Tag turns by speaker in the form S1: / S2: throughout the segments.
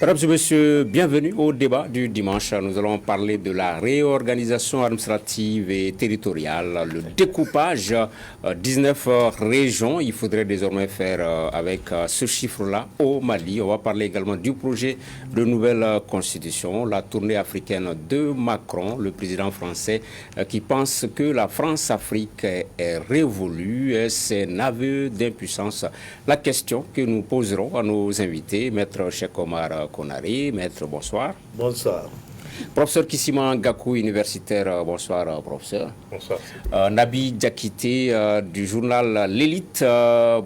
S1: Mesdames et messieurs, bienvenue au débat du dimanche. Nous allons parler de la réorganisation administrative et territoriale, le découpage, 19 régions. Il faudrait désormais faire avec ce chiffre-là au Mali. On va parler également du projet de nouvelle constitution, la tournée africaine de Macron, le président français, qui pense que la France-Afrique est révolue, c'est un aveu d'impuissance. La question que nous poserons à nos invités, Maître Cheikh Omar Konaré, Maître, bonsoir.
S2: Bonsoir.
S1: Professeur Kissima Gakou, universitaire, bonsoir, professeur.
S2: Bonsoir.
S1: Nabi Diakité du journal L'Élite.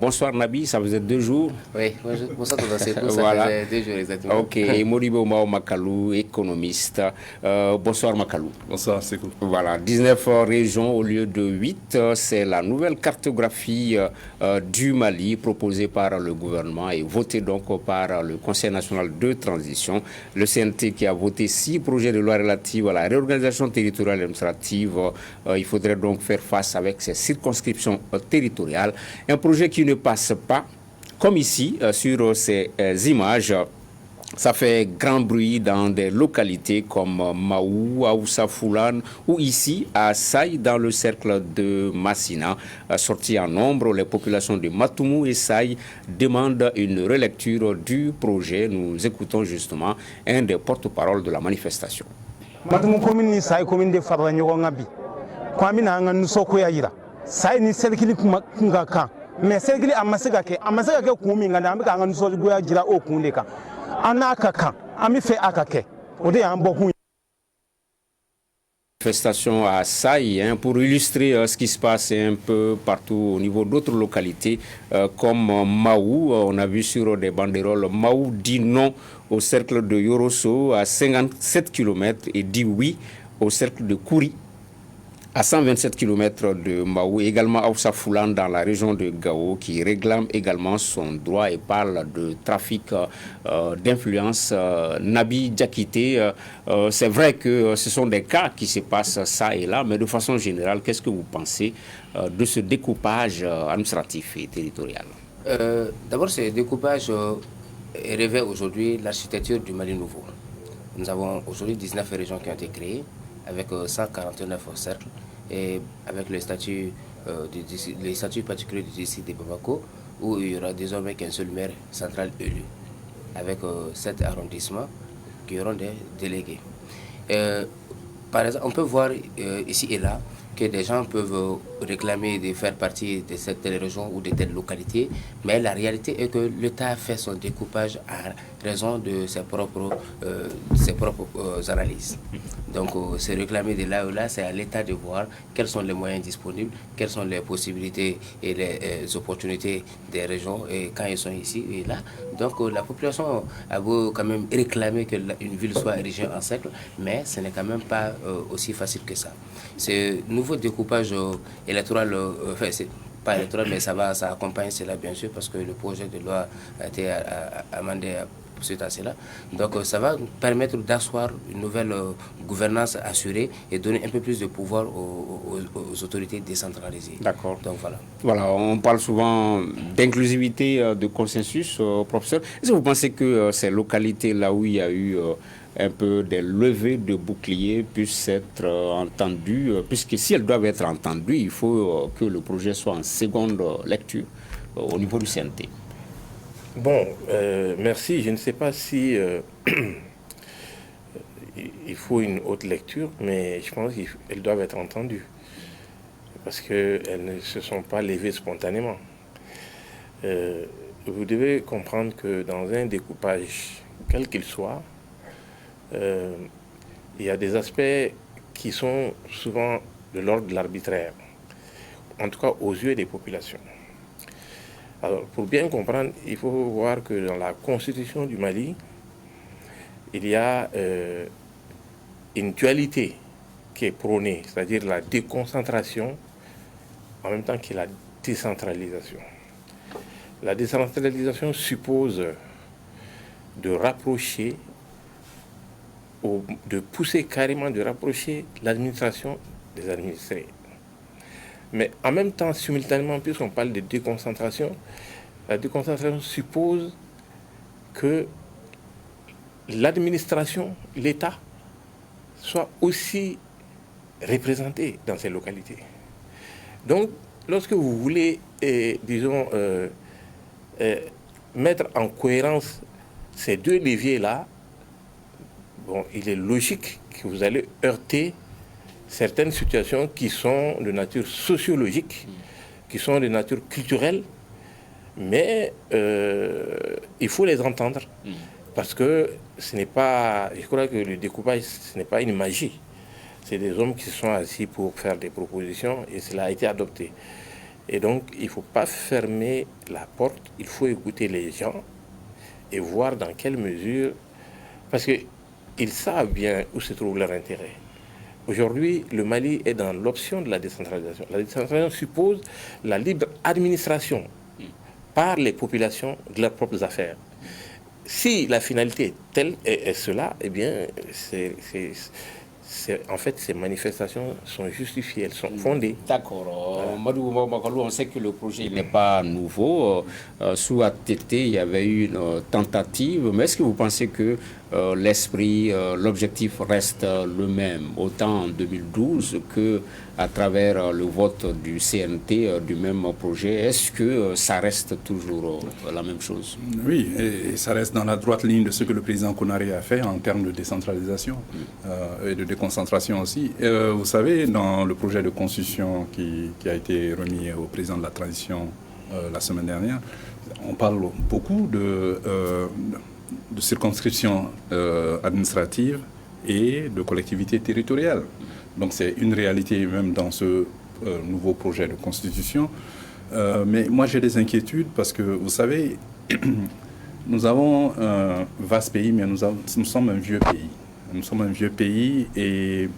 S1: Bonsoir, Nabi, ça faisait 2 jours.
S3: Oui, bonsoir, c'est ça
S1: voilà.
S3: faisait 2 jours exactement.
S1: Ok, et Moribo Mao Makalou, économiste. Bonsoir, Makalou.
S2: Bonsoir, c'est cool.
S1: Voilà, 19 régions au lieu de 8. C'est la nouvelle cartographie du Mali proposée par le gouvernement et votée donc par le Conseil national de transition. Le CNT qui a voté 6 projets de loi relatifs à la réorganisation territoriale et administrative. Il faudrait donc faire face avec ces circonscriptions territoriales. Un projet qui ne passe pas, comme ici, sur ces images. Ça fait grand bruit dans des localités comme Maou, Aoussa Foulane ou ici à Saï dans le cercle de Massina. Sortis en nombre, les populations de Matoumou et Saï demandent une relecture du projet. Nous écoutons justement un des porte-parole de la manifestation.
S4: Matoumou commune ni Saï commune de Farwa Nyogongabi. Kwami na anga nusoko ya ira. Saï ni selkili kungaka. Mais selkili amasega ke kumi nganda ambika anga nusoko goya jira o kundeka.
S1: Manifestation à Saï pour illustrer ce qui se passe un peu partout au niveau d'autres localités comme Maou. On a vu sur des banderoles Maou dit non au cercle de Yorosso à 57 km et dit oui au cercle de Kouri à 127 km de Maou, également Aoussa Foulane dans la région de Gao qui réclame également son droit et parle de trafic d'influence. Nabi Diakité, c'est vrai que ce sont des cas qui se passent ça et là, mais de façon générale, qu'est-ce que vous pensez de ce découpage administratif et territorial?
S3: D'abord, ce découpage révèle aujourd'hui l'architecture du Mali nouveau. Nous avons aujourd'hui 19 régions qui ont été créées, avec 149 cercles et avec le statut particulier du district de Bamako où il y aura désormais qu'un seul maire central élu avec 7 arrondissements qui auront des délégués. Par exemple, on peut voir ici et là que des gens peuvent réclamer de faire partie de cette telle région ou de telle localité, mais la réalité est que l'État fait son découpage à raison de ses propres analyses. Donc, se réclamer de là ou là, c'est à l'État de voir quels sont les moyens disponibles, quelles sont les possibilités et les opportunités des régions et quand ils sont ici et là. Donc, la population a beau quand même réclamer qu'une ville soit érigée en cercle, mais ce n'est quand même pas aussi facile que ça. Ce nouveau découpage électoral, c'est pas électoral, mais ça accompagne cela bien sûr parce que le projet de loi a été amendé suite à cela. Donc ça va permettre d'asseoir une nouvelle gouvernance assurée et donner un peu plus de pouvoir aux autorités décentralisées.
S1: D'accord.
S3: Donc voilà.
S1: Voilà, on parle souvent d'inclusivité, de consensus, professeur. Est-ce que vous pensez que ces localités là où il y a eu un peu des levées de boucliers puissent être entendues, puisque si elles doivent être entendues, il faut que le projet soit en seconde lecture au niveau du CNT?
S2: Bon, merci. Je ne sais pas si il faut une haute lecture, mais je pense qu'elles doivent être entendues parce qu'elles ne se sont pas levées spontanément. Vous devez comprendre que dans un découpage, quel qu'il soit, il y a des aspects qui sont souvent de l'ordre de l'arbitraire, en tout cas aux yeux des populations. Alors, pour bien comprendre, il faut voir que dans la constitution du Mali, il y a une dualité qui est prônée, c'est-à-dire la déconcentration en même temps que la décentralisation. La décentralisation suppose de rapprocher, de pousser carrément, de rapprocher l'administration des administrés. Mais en même temps, simultanément, puisqu'on parle de déconcentration, la déconcentration suppose que l'administration, l'État, soit aussi représenté dans ces localités. Donc, lorsque vous voulez, mettre en cohérence ces deux leviers-là, bon, il est logique que vous allez heurter certaines situations qui sont de nature sociologique, qui sont de nature culturelle, mais il faut les entendre. Parce que ce n'est pas, je crois que le découpage, ce n'est pas une magie. C'est des hommes qui se sont assis pour faire des propositions et cela a été adopté. Et donc, il ne faut pas fermer la porte, il faut écouter les gens et voir dans quelle mesure, parce qu'ils savent bien où se trouve leur intérêt. Aujourd'hui, le Mali est dans l'option de la décentralisation. La décentralisation suppose la libre administration par les populations de leurs propres affaires. Si la finalité est telle et cela, eh bien, en fait, ces manifestations sont justifiées, elles sont fondées.
S1: D'accord. Madou Makalou, on sait que le projet n'est pas nouveau. Sous ATT, il y avait eu une tentative. Mais est-ce que vous pensez que l'esprit, l'objectif reste le même, autant en 2012 qu'à travers le vote du CNT du même projet? Est-ce que ça reste toujours la même chose?
S5: Oui, et ça reste dans la droite ligne de ce que le président Konaré a fait en termes de décentralisation et de déconcentration aussi. Vous savez, dans le projet de constitution qui a été remis au président de la transition la semaine dernière, on parle beaucoup de circonscriptions administratives et de collectivités territoriales. Donc c'est une réalité même dans ce nouveau projet de constitution. Mais moi j'ai des inquiétudes parce que vous savez, nous avons un vaste pays, mais nous sommes un vieux pays. Nous sommes un vieux pays et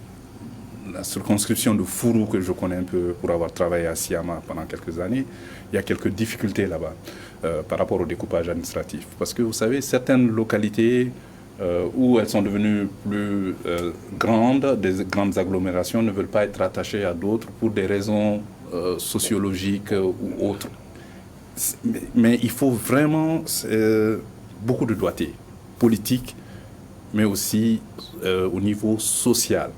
S5: la circonscription de Fourou que je connais un peu pour avoir travaillé à Siama pendant quelques années, il y a quelques difficultés là-bas par rapport au découpage administratif. Parce que vous savez, certaines localités où elles sont devenues plus grandes, des grandes agglomérations, ne veulent pas être rattachées à d'autres pour des raisons sociologiques ou autres. Mais il faut vraiment beaucoup de doigté politique, mais aussi au niveau social.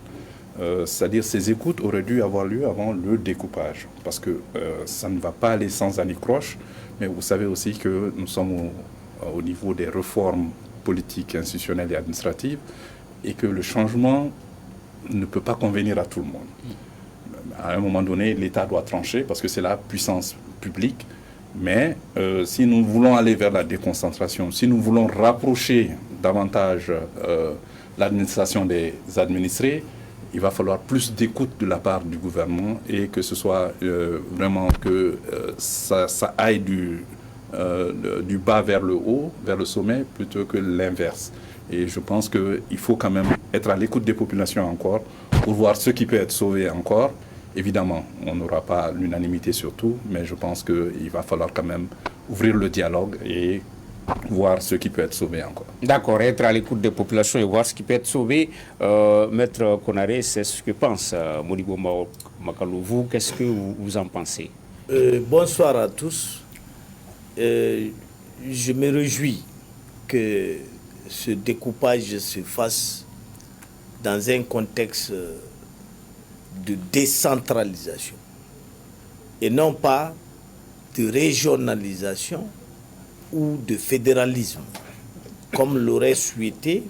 S5: C'est-à-dire ces écoutes auraient dû avoir lieu avant le découpage, parce que ça ne va pas aller sans anicroche, mais vous savez aussi que nous sommes au niveau des réformes politiques, institutionnelles et administratives, et que le changement ne peut pas convenir à tout le monde. À un moment donné, l'État doit trancher, parce que c'est la puissance publique, mais si nous voulons aller vers la déconcentration, si nous voulons rapprocher davantage l'administration des administrés, il va falloir plus d'écoute de la part du gouvernement et que ce soit vraiment que ça aille du bas vers le haut, vers le sommet, plutôt que l'inverse. Et je pense qu'il faut quand même être à l'écoute des populations encore pour voir ce qui peut être sauvé encore. Évidemment, on n'aura pas l'unanimité sur tout, mais je pense qu'il va falloir quand même ouvrir le dialogue et voir ce qui peut être sauvé encore.
S1: D'accord, être à l'écoute des populations et voir ce qui peut être sauvé. Maître Konaré, c'est ce que pense Modibo Makalou. Vous, qu'est-ce que vous en pensez?
S6: Bonsoir à tous. Je me réjouis que ce découpage se fasse dans un contexte de décentralisation et non pas de régionalisation ou de fédéralisme, comme l'auraient souhaité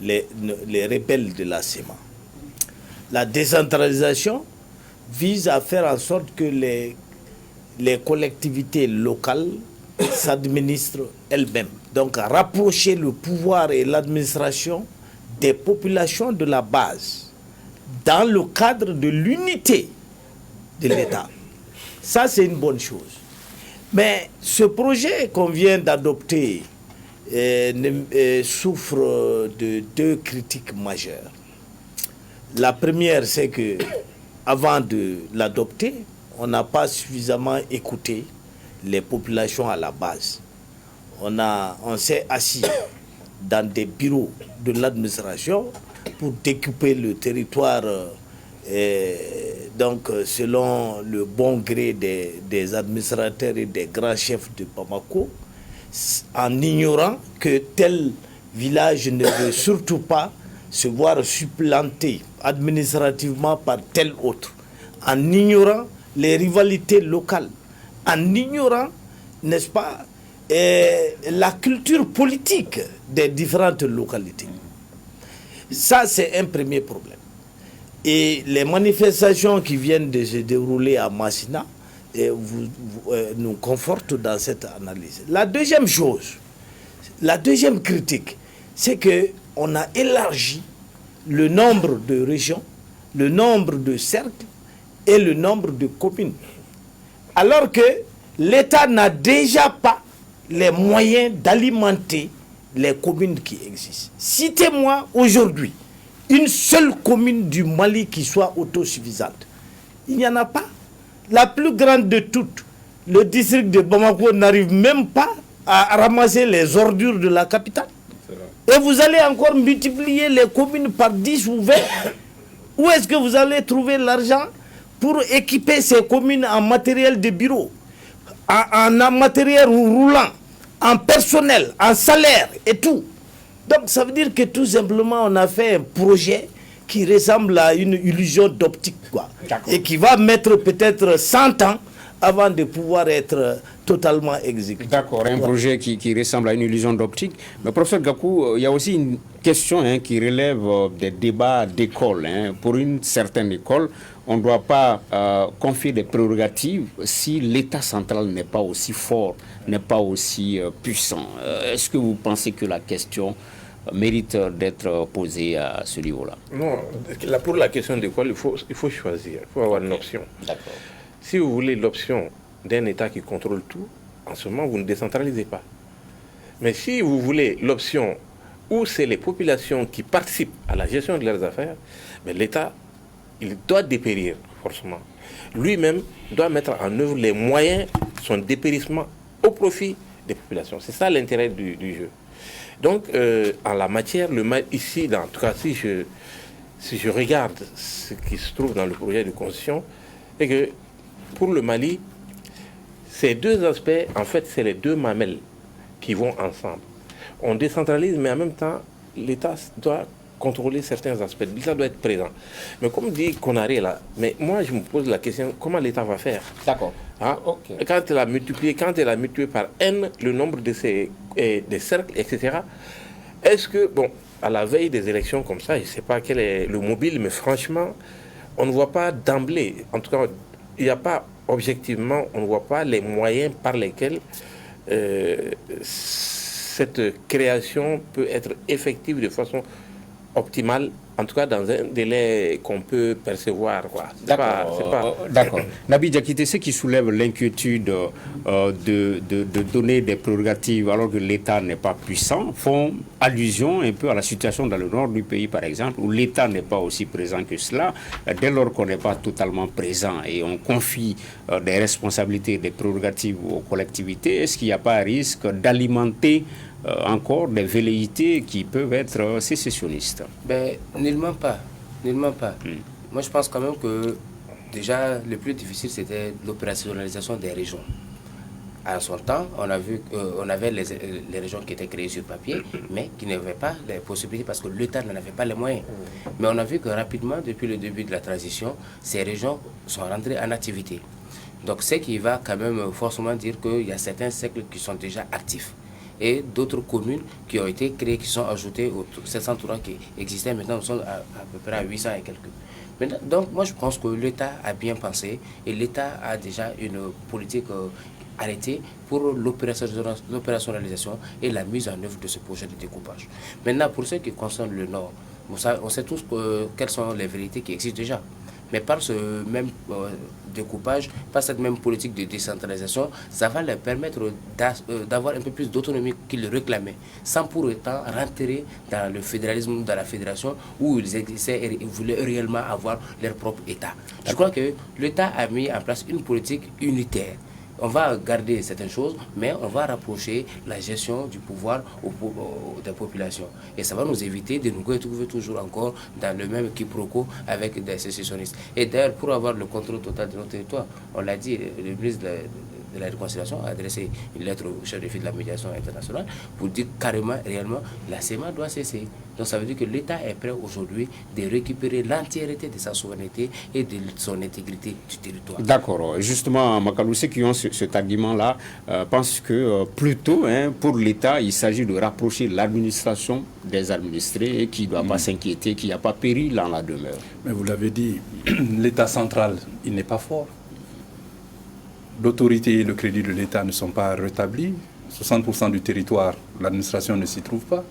S6: les rebelles de la CEMA. La décentralisation vise à faire en sorte que les collectivités locales s'administrent elles-mêmes. Donc à rapprocher le pouvoir et l'administration des populations de la base dans le cadre de l'unité de l'État. Ça, c'est une bonne chose. Mais ce projet qu'on vient d'adopter souffre de deux critiques majeures. La première, c'est que avant de l'adopter, on n'a pas suffisamment écouté les populations à la base. On s'est assis dans des bureaux de l'administration pour découper le territoire donc selon le bon gré des administrateurs et des grands chefs de Bamako, en ignorant que tel village ne veut surtout pas se voir supplanté administrativement par tel autre, en ignorant les rivalités locales, en ignorant, n'est-ce pas, la culture politique des différentes localités. Ça, c'est un premier problème. Et les manifestations qui viennent de se dérouler à Massina nous confortent dans cette analyse. La deuxième chose, la deuxième critique, c'est qu'on a élargi le nombre de régions, le nombre de cercles et le nombre de communes. Alors que l'État n'a déjà pas les moyens d'alimenter les communes qui existent. Citez-moi aujourd'hui une seule commune du Mali qui soit autosuffisante. Il n'y en a pas. La plus grande de toutes, le district de Bamako, n'arrive même pas à ramasser les ordures de la capitale. Et vous allez encore multiplier les communes par 10 ou 20. Où est-ce que vous allez trouver l'argent pour équiper ces communes en matériel de bureau, en matériel roulant, en personnel, en salaire et tout? Donc ça veut dire que tout simplement on a fait un projet qui ressemble à une illusion d'optique, quoi, et qui va mettre peut-être 100 ans avant de pouvoir être totalement exécuté.
S1: D'accord, un projet qui ressemble à une illusion d'optique. Mais professeur Gakou, il y a aussi une question qui relève des débats d'école. Pour une certaine école, on ne doit pas confier des prérogatives si l'État central n'est pas aussi fort, n'est pas aussi puissant. Est-ce que vous pensez que la question mérite d'être posée à ce niveau-là?
S2: Non, pour la question d'école, il faut choisir, il faut avoir une option.
S1: D'accord.
S2: Si vous voulez l'option d'un État qui contrôle tout, en ce moment, vous ne décentralisez pas. Mais si vous voulez l'option où c'est les populations qui participent à la gestion de leurs affaires, mais l'État, il doit dépérir, forcément. Lui-même doit mettre en œuvre les moyens, son dépérissement au profit des populations. C'est ça l'intérêt du jeu. Donc, en la matière, ici, en tout cas, si je regarde ce qui se trouve dans le projet de constitution, c'est que pour le Mali, ces deux aspects, en fait, c'est les deux mamelles qui vont ensemble. On décentralise, mais en même temps, l'État doit contrôler certains aspects. L'État doit être présent. Mais comme dit Konaré là, mais moi je me pose la question, comment l'État va faire?
S1: D'accord.
S2: Hein? Okay. Quand elle a multiplié par N le nombre de des cercles, etc., est-ce que, bon, à la veille des élections comme ça, je ne sais pas quel est le mobile, mais franchement, on ne voit pas d'emblée, en tout cas, il n'y a pas, objectivement, on ne voit pas les moyens par lesquels cette création peut être effective de façon optimale, en tout cas dans un délai qu'on peut percevoir.
S1: D'accord. Nabi Diakité, ce qui soulève l'inquiétude de donner des prérogatives alors que l'État n'est pas puissant font allusion un peu à la situation dans le nord du pays, par exemple, où l'État n'est pas aussi présent que cela. Dès lors qu'on n'est pas totalement présent et on confie des responsabilités, des prérogatives aux collectivités, est-ce qu'il n'y a pas un risque d'alimenter encore des velléités qui peuvent être sécessionnistes?
S3: Ben, nullement pas. Nullement pas. Moi, je pense quand même que déjà, le plus difficile, c'était l'opérationnalisation des régions. À son temps, on avait les régions qui étaient créées sur papier, mais qui n'avaient pas les possibilités parce que l'État n'en avait pas les moyens. Mais on a vu que rapidement, depuis le début de la transition, ces régions sont rentrées en activité. Donc, ce qui va quand même forcément dire qu'il y a certains cercles qui sont déjà actifs. Et d'autres communes qui ont été créées, qui sont ajoutées aux 703 qui existaient. Maintenant, nous sommes à peu près à 800 et quelques. Maintenant, donc, moi, je pense que l'État a bien pensé et l'État a déjà une politique arrêtée pour l'opérationnalisation et la mise en œuvre de ce projet de découpage. Maintenant, pour ce qui concerne le Nord, on sait tous quelles sont les vérités qui existent déjà. Mais par ce même découpage, par cette même politique de décentralisation, ça va leur permettre d'avoir un peu plus d'autonomie qu'ils le réclamaient, sans pour autant rentrer dans le fédéralisme, dans la fédération, où ils existaient et ils voulaient réellement avoir leur propre État. Je crois que l'État a mis en place une politique unitaire. On va garder certaines choses, mais on va rapprocher la gestion du pouvoir des populations. Et ça va nous éviter de nous retrouver toujours encore dans le même quiproquo avec des sécessionnistes. Et d'ailleurs, pour avoir le contrôle total de notre territoire, on l'a dit, le ministre de la réconciliation a adressé une lettre au chef de file de la médiation internationale pour dire carrément, réellement, la CEMA doit cesser. Donc ça veut dire que l'État est prêt aujourd'hui de récupérer l'entièreté de sa souveraineté et de son intégrité du territoire.
S1: D'accord. Justement, Makalou, ceux qui ont cet argument-là pensent que plutôt, pour l'État, il s'agit de rapprocher l'administration des administrés et qui ne doit pas s'inquiéter, qu'il n'y a pas péril dans la demeure.
S5: Mais vous l'avez dit, l'État central, il n'est pas fort. L'autorité et le crédit de l'État ne sont pas rétablis. 60% du territoire, l'administration ne s'y trouve pas.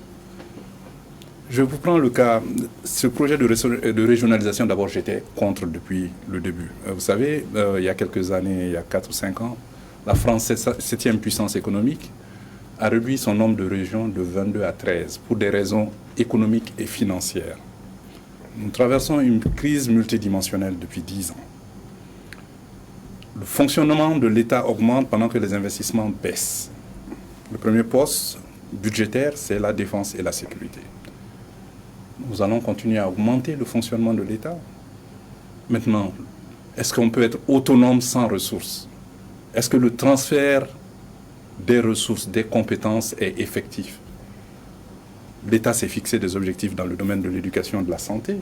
S5: Je vous prends le cas, ce projet de régionalisation, d'abord j'étais contre depuis le début. Vous savez, il y a quelques années, il y a 4 ou 5 ans, la France, 7e puissance économique, a réduit son nombre de régions de 22 à 13 pour des raisons économiques et financières. Nous traversons une crise multidimensionnelle depuis 10 ans. Le fonctionnement de l'État augmente pendant que les investissements baissent. Le premier poste budgétaire, c'est la défense et la sécurité. Nous allons continuer à augmenter le fonctionnement de l'État. Maintenant, est-ce qu'on peut être autonome sans ressources? Est-ce que le transfert des ressources, des compétences est effectif? L'État s'est fixé des objectifs dans le domaine de l'éducation et de la santé.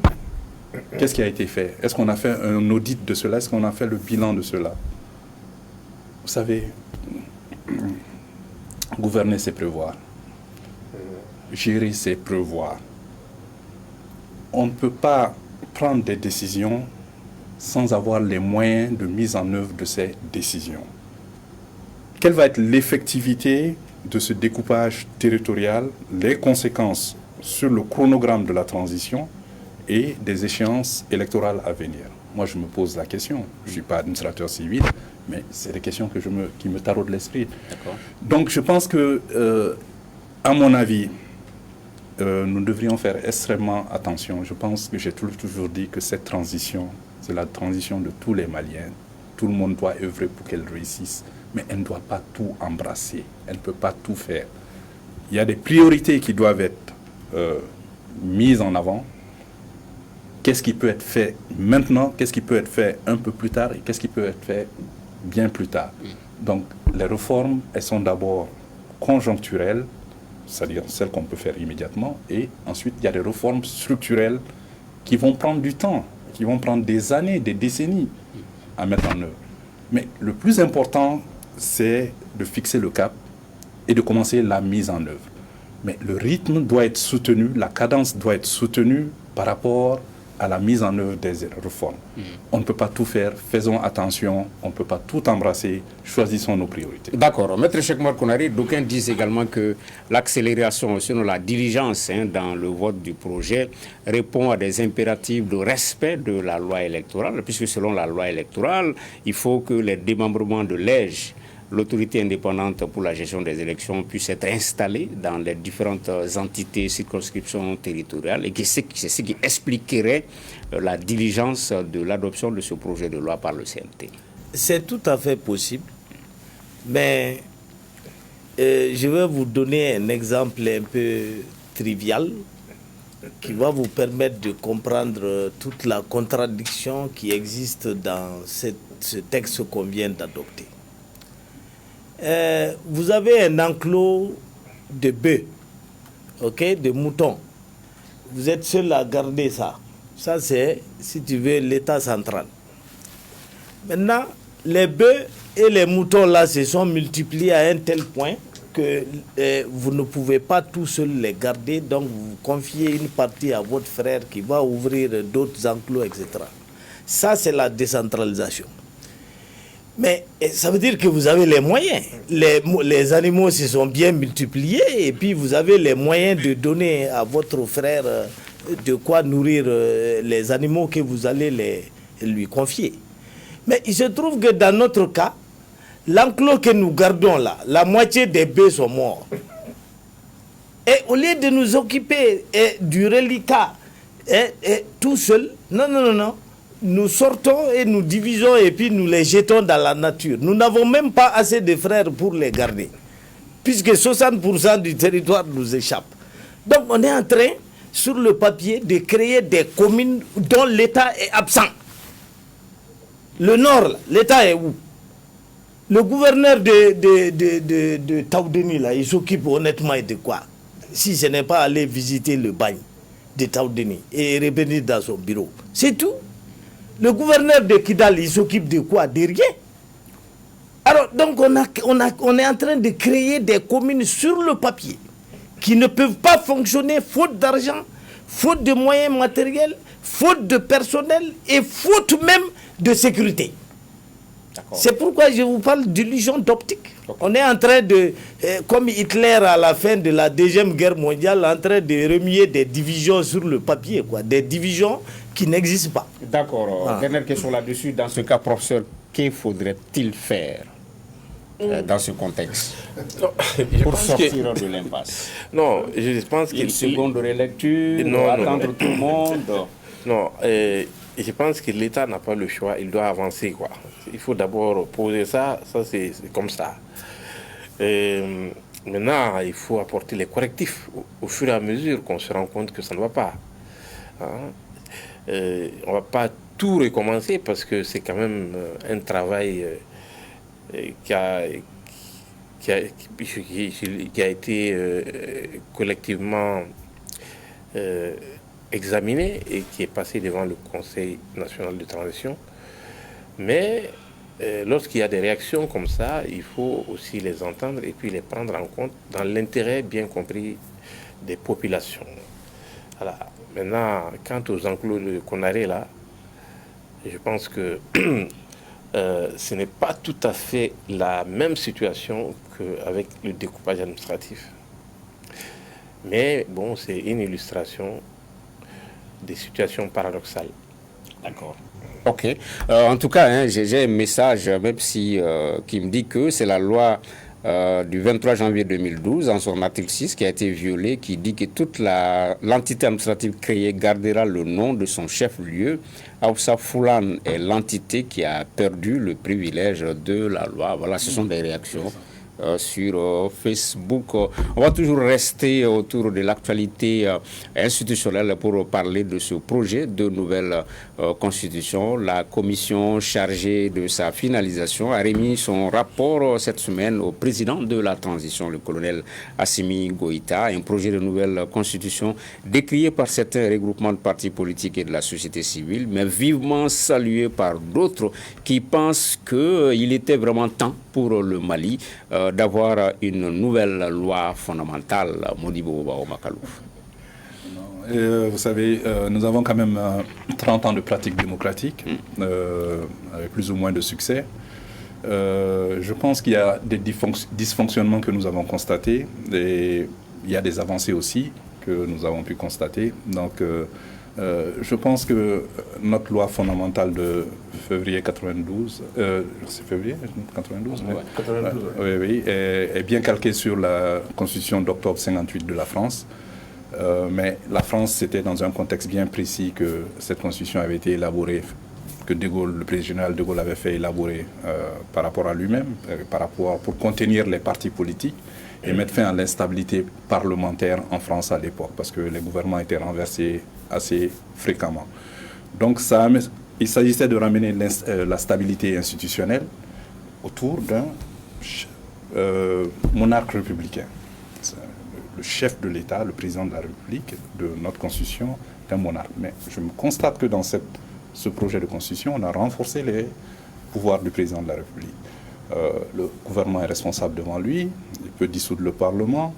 S5: Qu'est-ce qui a été fait? Est-ce qu'on a fait un audit de cela? Est-ce qu'on a fait le bilan de cela? Vous savez, gouverner, c'est prévoir. Gérer, c'est prévoir. On ne peut pas prendre des décisions sans avoir les moyens de mise en œuvre de ces décisions. Quelle va être l'effectivité de ce découpage territorial, les conséquences sur le chronogramme de la transition et des échéances électorales à venir? Moi, je me pose la question. Je ne suis pas administrateur civil, mais c'est des questions qui me taraudent l'esprit. Donc, je pense que, à mon avis, nous devrions faire extrêmement attention. Je pense que j'ai toujours dit que cette transition, c'est la transition de tous les Maliens. Tout le monde doit œuvrer pour qu'elle réussisse, mais elle ne doit pas tout embrasser. Elle ne peut pas tout faire. Il y a des priorités qui doivent être mises en avant. Qu'est-ce qui peut être fait maintenant? Qu'est-ce qui peut être fait un peu plus tard? Et qu'est-ce qui peut être fait bien plus tard? Donc, les réformes, elles sont d'abord conjoncturelles, c'est-à-dire celles qu'on peut faire immédiatement, et ensuite il y a des réformes structurelles qui vont prendre du temps, qui vont prendre des années, des décennies à mettre en œuvre. Mais le plus important, c'est de fixer le cap et de commencer la mise en œuvre. Mais le rythme doit être soutenu, la cadence doit être soutenue par rapport à la mise en œuvre des réformes. On ne peut pas tout faire, faisons attention, on ne peut pas tout embrasser, choisissons nos priorités.
S1: D'accord. Maître Cheikh Oumar Konaré, d'aucuns disent également que l'accélération, sinon la diligence dans le vote du projet, répond à des impératifs de respect de la loi électorale, puisque selon la loi électorale, il faut que les démembrements de l'EJ, l'autorité indépendante pour la gestion des élections, puisse être installée dans les différentes entités, circonscriptions territoriales, et c'est ce qui expliquerait la diligence de l'adoption de ce projet de loi par le CNT.
S6: C'est tout à fait possible, mais je vais vous donner un exemple un peu trivial qui va vous permettre de comprendre toute la contradiction qui existe dans ce texte qu'on vient d'adopter. Vous avez un enclos de bœufs, de moutons. Vous êtes seul à garder ça. Ça, c'est, si tu veux, l'État central. Maintenant, les bœufs et les moutons, là, se sont multipliés à un tel point que vous ne pouvez pas tout seul les garder. Donc, vous confiez une partie à votre frère qui va ouvrir d'autres enclos, etc. Ça, c'est la décentralisation. Mais ça veut dire que vous avez les moyens. Les animaux se sont bien multipliés et puis vous avez les moyens de donner à votre frère de quoi nourrir les animaux que vous allez lui confier. Mais il se trouve que dans notre cas, l'enclos que nous gardons là, la moitié des bœufs sont morts. Et au lieu de nous occuper du reliquat tout seul, non. Nous sortons et nous divisons et puis nous les jetons dans la nature. Nous n'avons même pas assez de frères pour les garder, puisque 60% du territoire nous échappe. Donc on est en train, sur le papier, de créer des communes dont l'État est absent. Le nord, l'État est où? Le gouverneur de Taoudeni, là, il s'occupe honnêtement de quoi? Si ce n'est pas aller visiter le bagne de Taoudeni et revenir dans son bureau. C'est tout. Le gouverneur de Kidal, il s'occupe de quoi? De rien. Alors, donc, on est en train de créer des communes sur le papier qui ne peuvent pas fonctionner faute d'argent, faute de moyens matériels, faute de personnel et faute même de sécurité. C'est pourquoi je vous parle d'illusion d'optique. Okay. On est en train de, comme Hitler à la fin de la Deuxième Guerre mondiale, en train de remuer des divisions sur le papier, quoi, des divisions qui n'existent pas.
S1: D'accord. Dernière question là-dessus. Dans ce cas, professeur, que faudrait-il faire dans ce contexte pour sortir de l'impasse?
S2: Non, je pense qu'il...
S1: Une seconde relecture, attendre tout le monde.
S2: Non, je pense que l'État n'a pas le choix, il doit avancer, quoi. Il faut d'abord poser ça c'est comme ça. Maintenant, il faut apporter les correctifs au fur et à mesure qu'on se rend compte que ça ne va pas. Hein? On ne va pas tout recommencer parce que c'est quand même un travail qui a été collectivement examiné et qui est passé devant le Conseil national de transition. Mais lorsqu'il y a des réactions comme ça, il faut aussi les entendre et puis les prendre en compte dans l'intérêt bien compris des populations. Voilà. Maintenant, quant aux enclos de Konaré, là, je pense que ce n'est pas tout à fait la même situation qu'avec le découpage administratif. Mais bon, c'est une illustration des situations paradoxales.
S1: D'accord. Ok. En tout cas, hein, j'ai un message, même si qui me dit que c'est la loi du 23 janvier 2012, en son article 6, qui a été violée, qui dit que toute l'entité administrative créée gardera le nom de son chef-lieu. Aoussa Foulan est l'entité qui a perdu le privilège de la loi. Voilà, ce sont des réactions sur Facebook. On va toujours rester autour de l'actualité institutionnelle pour parler de ce projet de nouvelle constitution. La commission chargée de sa finalisation a remis son rapport cette semaine au président de la transition, le colonel Assimi Goïta. Un projet de nouvelle constitution décrié par certains regroupements de partis politiques et de la société civile, mais vivement salué par d'autres qui pensent qu'il était vraiment temps pour le Mali d'avoir une nouvelle loi fondamentale. Modibo Baomakalouf.
S5: Vous savez, nous avons quand même 30 ans de pratique démocratique, avec plus ou moins de succès. Je pense qu'il y a des dysfonctionnements que nous avons constatés, et il y a des avancées aussi que nous avons pu constater. Donc, je pense que notre loi fondamentale de février 92, c'est février 92,
S2: ouais, 92
S5: oui, est bien calquée sur la constitution d'octobre 58 de la France. Mais la France, c'était dans un contexte bien précis que cette constitution avait été élaborée, que De Gaulle, le président général De Gaulle avait fait élaborer par rapport à lui-même, pour contenir les partis politiques et mettre fin à l'instabilité parlementaire en France à l'époque, parce que les gouvernements étaient renversés assez fréquemment. Donc il s'agissait de ramener la stabilité institutionnelle autour d'un monarque républicain. Le chef de l'État, le président de la République, de notre constitution, est un monarque. Mais je me constate que dans ce projet de constitution, on a renforcé les pouvoirs du président de la République. Le gouvernement est responsable devant lui, il peut dissoudre le Parlement,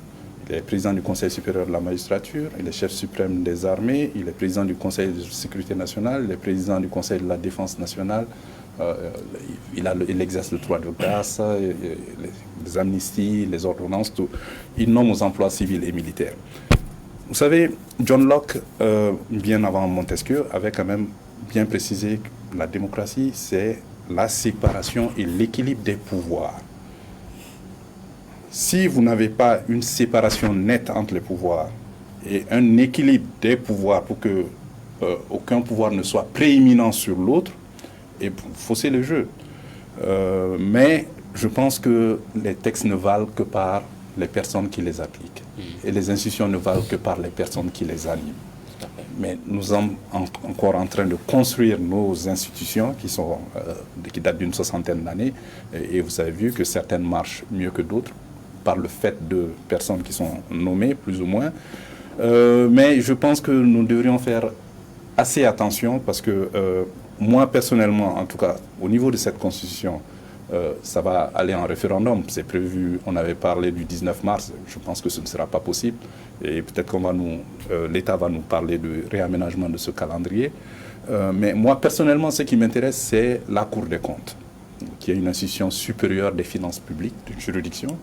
S5: il est président du Conseil supérieur de la magistrature, il est chef suprême des armées, il est président du Conseil de sécurité nationale, il est président du Conseil de la défense nationale, il exerce le droit de grâce, les amnisties, les ordonnances, tout. Il nomme aux emplois civils et militaires. Vous savez, John Locke, bien avant Montesquieu, avait quand même bien précisé que la démocratie, c'est la séparation et l'équilibre des pouvoirs. Si vous n'avez pas une séparation nette entre les pouvoirs et un équilibre des pouvoirs pour que aucun pouvoir ne soit prééminent sur l'autre, et fausser le jeu. Mais je pense que les textes ne valent que par les personnes qui les appliquent. Et les institutions ne valent que par les personnes qui les animent. mais nous sommes encore en train de construire nos institutions qui datent d'une 60aine d'années. Et vous avez vu que certaines marchent mieux que d'autres par le fait de personnes qui sont nommées, plus ou moins. Mais je pense que nous devrions faire assez attention parce que moi, personnellement, en tout cas, au niveau de cette constitution, ça va aller en référendum. C'est prévu, on avait parlé du 19 mars. Je pense que ce ne sera pas possible. Et peut-être l'État va nous parler de réaménagement de ce calendrier. Mais moi, personnellement, ce qui m'intéresse, c'est la Cour des comptes, qui est une institution supérieure des finances publiques, d'une juridiction,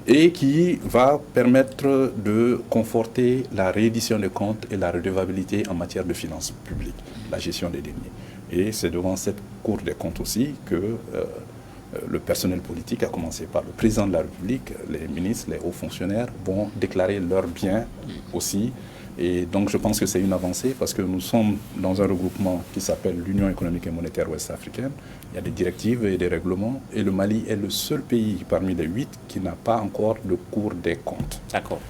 S5: et qui va permettre de conforter la réédition des comptes et la redevabilité en matière de finances publiques, la gestion des deniers. Et c'est devant cette Cour des comptes aussi que le personnel politique, à commencer par le président de la République, les ministres, les hauts fonctionnaires, vont déclarer leurs biens aussi. Et donc je pense que c'est une avancée parce que nous sommes dans un regroupement qui s'appelle l'Union économique et monétaire ouest-africaine. Il y a des directives et des règlements. Et le Mali est le seul pays parmi les 8 qui n'a pas encore de Cour des comptes.
S1: D'accord.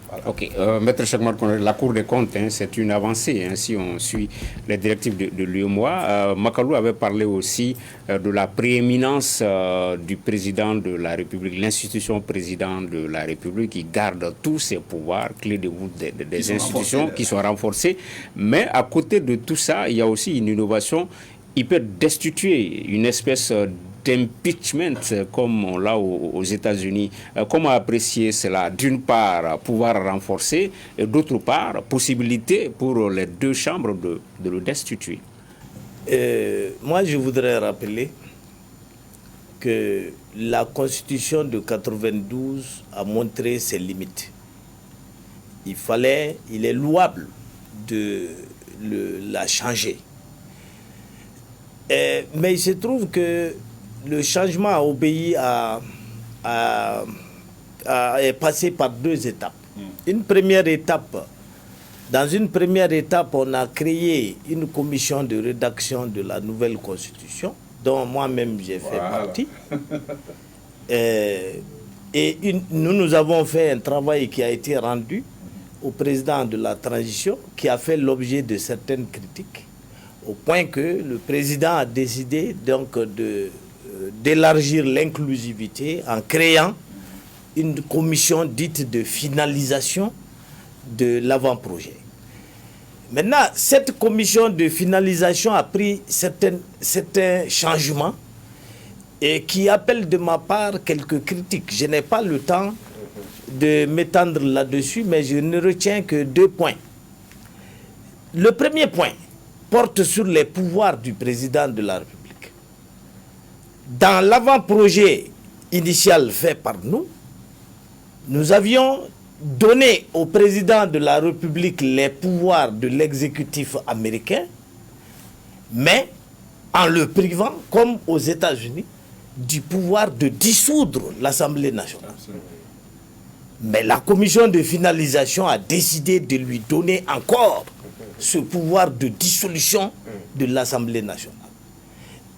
S1: Voilà. Ok. Maître Chekmar, la Cour des comptes, c'est une avancée si on suit les directives de l'UEMOA. Makalou avait parlé aussi de la prééminence du président de la République, l'institution président de la République qui garde tous ses pouvoirs, clés de voûte des institutions qui sont renforcées. Mais à côté de tout ça, il y a aussi une innovation. Il peut destituer une espèce d'impeachment comme on l'a aux États-Unis. Comment apprécier cela? D'une part, pouvoir renforcer et d'autre part, possibilité pour les deux chambres de le destituer.
S6: Moi, je voudrais rappeler que la Constitution de 92 a montré ses limites. Il est louable de la changer. Mais il se trouve que le changement a obéi est passé par 2 étapes. Dans une première étape, on a créé une commission de rédaction de la nouvelle constitution, dont moi-même j'ai fait partie. Nous avons fait un travail qui a été rendu au président de la transition, qui a fait l'objet de certaines critiques, au point que le président a décidé donc d'élargir l'inclusivité en créant une commission dite de finalisation de l'avant-projet. Maintenant, cette commission de finalisation a pris certains changements et qui appellent de ma part quelques critiques. Je n'ai pas le temps de m'étendre là-dessus, mais je ne retiens que 2 points. Le premier point porte sur les pouvoirs du président de la République. Dans l'avant-projet initial fait par nous, nous avions donné au président de la République les pouvoirs de l'exécutif américain, mais en le privant, comme aux États-Unis, du pouvoir de dissoudre l'Assemblée nationale. Mais la commission de finalisation a décidé de lui donner encore ce pouvoir de dissolution de l'Assemblée nationale.